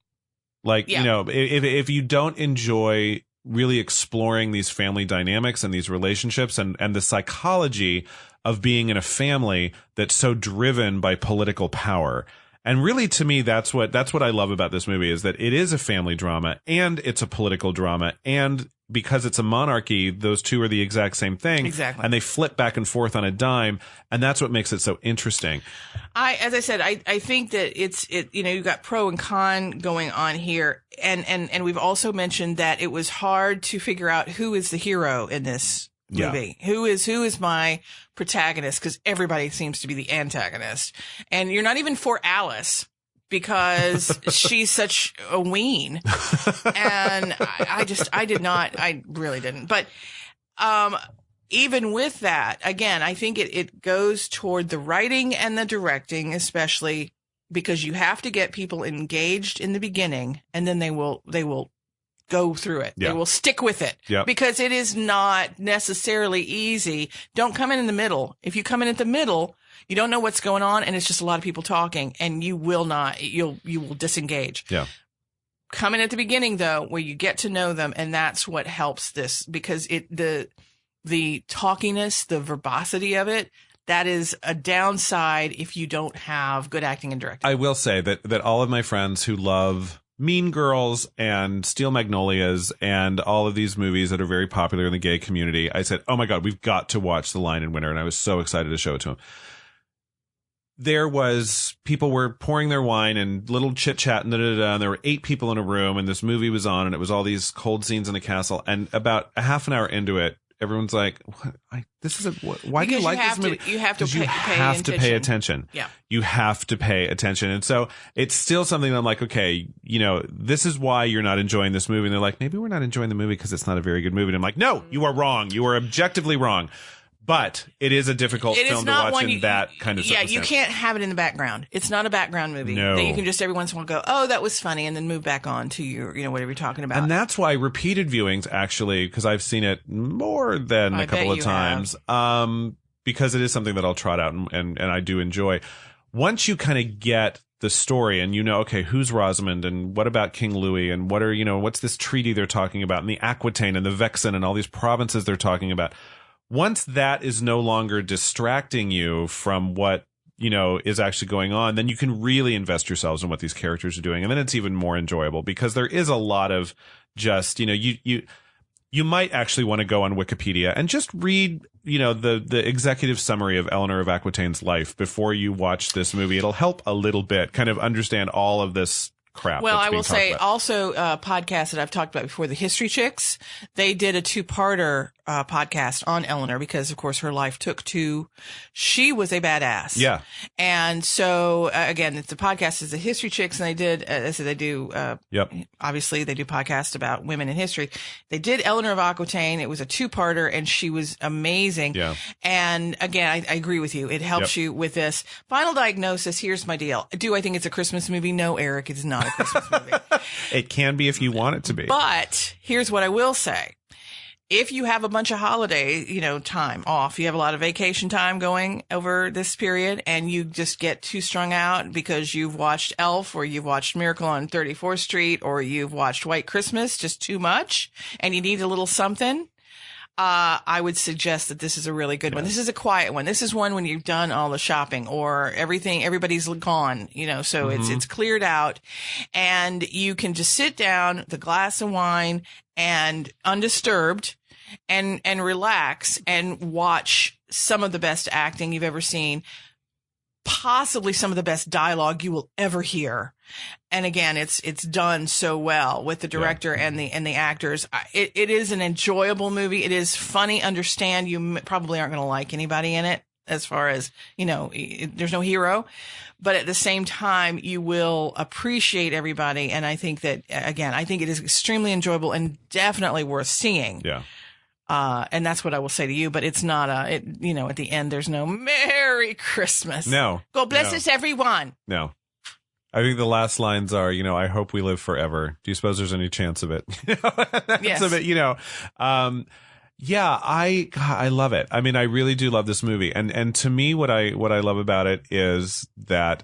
Like, you know, if you don't enjoy really exploring these family dynamics and these relationships and the psychology of being in a family that's so driven by political power. And really, to me, that's what I love about this movie, is that it is a family drama and it's a political drama. And because it's a monarchy, those two are the exact same thing. Exactly. And they flip back and forth on a dime. And that's what makes it so interesting. As I said, I think that you know, you've got pro and con going on here. And we've also mentioned that it was hard to figure out who is the hero in this movie. Who is my protagonist? Because everybody seems to be the antagonist. And you're not even for Alice, because she's such a ween. And I really didn't. But even with that, again, I think it goes toward the writing and the directing, especially because you have to get people engaged in the beginning, and then they will go through it. Yeah. They will stick with it because it is not necessarily easy. Don't come in the middle. If you come in at the middle, you don't know what's going on, and it's just a lot of people talking, and you will disengage. Yeah. Come in at the beginning, though, where you get to know them, and that's what helps this, because the talkiness, the verbosity of it, that is a downside if you don't have good acting and directing. I will say that all of my friends who love Mean Girls and Steel Magnolias and all of these movies that are very popular in the gay community, I said, oh my God, we've got to watch The Lion in Winter. And I was so excited to show it to them. People were pouring their wine and little chit chat and and there were 8 people in a room, and this movie was on, and it was all these cold scenes in the castle. And about a half an hour into it, everyone's like, why do you like this movie? You have to pay attention. Yeah. You have to pay attention. And so it's still something that I'm like, okay, you know, this is why you're not enjoying this movie. And they're like, maybe we're not enjoying the movie because it's not a very good movie. And I'm like, no, you are wrong. You are objectively wrong. But it is a difficult film to watch in that kind of circumstance. Yeah, you can't have it in the background. It's not a background movie. No. That you can just every once in a while go, oh, that was funny, and then move back on to your, whatever you're talking about. And that's why repeated viewings actually, because I've seen it more than a couple of times, because it is something that I'll trot out and I do enjoy. Once you kind of get the story and okay, who's Rosamund and what about King Louis and what are, what's this treaty they're talking about and the Aquitaine and the Vexin and all these provinces they're talking about. Once that is no longer distracting you from what, is actually going on, then you can really invest yourselves in what these characters are doing. And then it's even more enjoyable because there is a lot of just, you might actually want to go on Wikipedia and just read, the executive summary of Eleanor of Aquitaine's life before you watch this movie. It'll help a little bit kind of understand all of this crap. Well, I will say also a podcast that I've talked about before, the History Chicks, they did a 2-parter podcast on Eleanor because, of course, her life took to, she was a badass. Yeah. And so, again, it's the podcast is the History Chicks, and they did, so they do, obviously, they do podcasts about women in history. They did Eleanor of Aquitaine. It was a 2-parter, and she was amazing. Yeah. And again, I agree with you. It helps you with this. Final Diagnosis, here's my deal. Do I think it's a Christmas movie? No, Eric, it is not a Christmas movie. It can be if you want it to be. But here's what I will say. If you have a bunch of holiday, time off, you have a lot of vacation time going over this period and you just get too strung out because you've watched Elf or you've watched Miracle on 34th Street or you've watched White Christmas just too much and you need a little something, I would suggest that this is a really good one. This is a quiet one. This is one when you've done all the shopping or everybody's gone, so it's cleared out and you can just sit down, the glass of wine and undisturbed and relax and watch some of the best acting you've ever seen, possibly some of the best dialogue you will ever hear. And again, it's done so well with the director and the actors. It is an enjoyable movie. It is funny. Understand you probably aren't going to like anybody in it as far as, there's no hero, but at the same time, you will appreciate everybody. And I think that, again, I think it is extremely enjoyable and definitely worth seeing. Yeah. And that's what I will say to you, but it's not at the end, there's no Merry Christmas. No. God bless us, everyone. No. I think the last lines are, I hope we live forever. Do you suppose there's any chance of it? Yes. Of it, yeah, I love it. I mean, I really do love this movie. And to me, what I love about it is that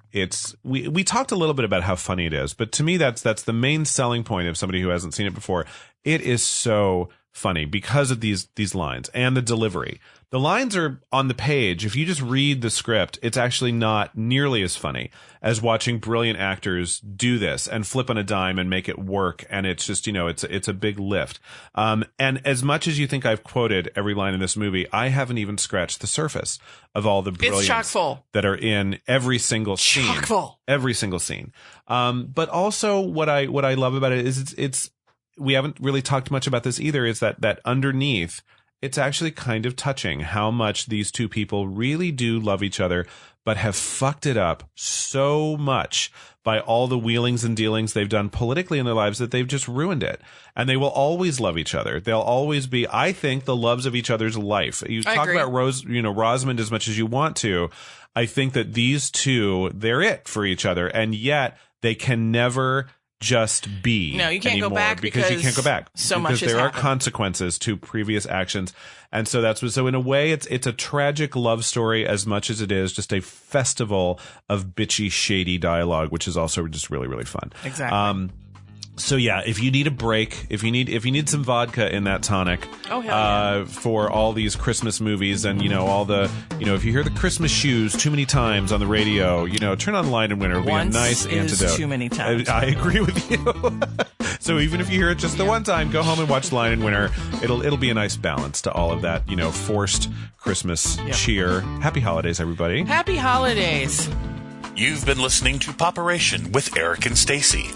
we talked a little bit about how funny it is, but to me, that's the main selling point of somebody who hasn't seen it before. It is so funny because of these lines and the delivery. The lines are on the page. If you just read the script, it's actually not nearly as funny as watching brilliant actors do this and flip on a dime and make it work. And it's just, it's a big lift. And as much as you think I've quoted every line in this movie, I haven't even scratched the surface of all the brilliance that are in every single scene. Chock-full. Every single scene. But also what I love about it is it's we haven't really talked much about this either, is that underneath, it's actually kind of touching how much these two people really do love each other, but have fucked it up so much by all the wheelings and dealings they've done politically in their lives that they've just ruined it. And they will always love each other. They'll always be, I think, the loves of each other's life. You talk about Rosamund as much as you want to. I think that these two, they're it for each other. And yet they can never just be. No, you can't go back because you can't go back. So much has there happened. Are consequences to previous actions. And so so in a way it's a tragic love story as much as it is just a festival of bitchy, shady dialogue, which is also just really, really fun. Exactly. So yeah, if you need a break, if you need some vodka in that tonic, for all these Christmas movies and all the if you hear the Christmas shoes too many times on the radio, turn on Lion and Winter. It'll be a nice antidote. Too many times. I agree with you. So even if you hear it just the one time, go home and watch Lion and Winter. It'll be a nice balance to all of that forced Christmas cheer. Happy holidays, everybody. Happy holidays. You've been listening to Popperation with Eric and Stacy,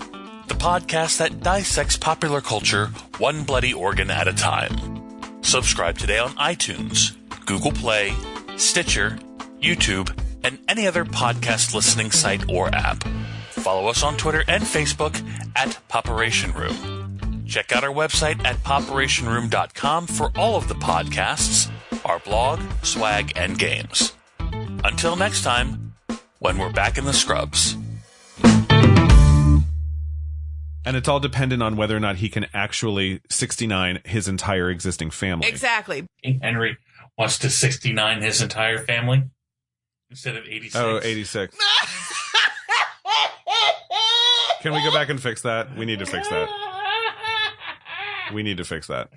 the podcast that dissects popular culture one bloody organ at a time. Subscribe today on iTunes, Google Play, Stitcher, YouTube, and any other podcast listening site or app. Follow us on Twitter and Facebook at Popperation Room. Check out our website at popperationroom.com for all of the podcasts, our blog, swag, and games. Until next time, when we're back in the scrubs. And it's all dependent on whether or not he can actually 69 his entire existing family. Exactly. Henry wants to 69 his entire family instead of 86. Oh, 86. Can we go back and fix that? We need to fix that. We need to fix that.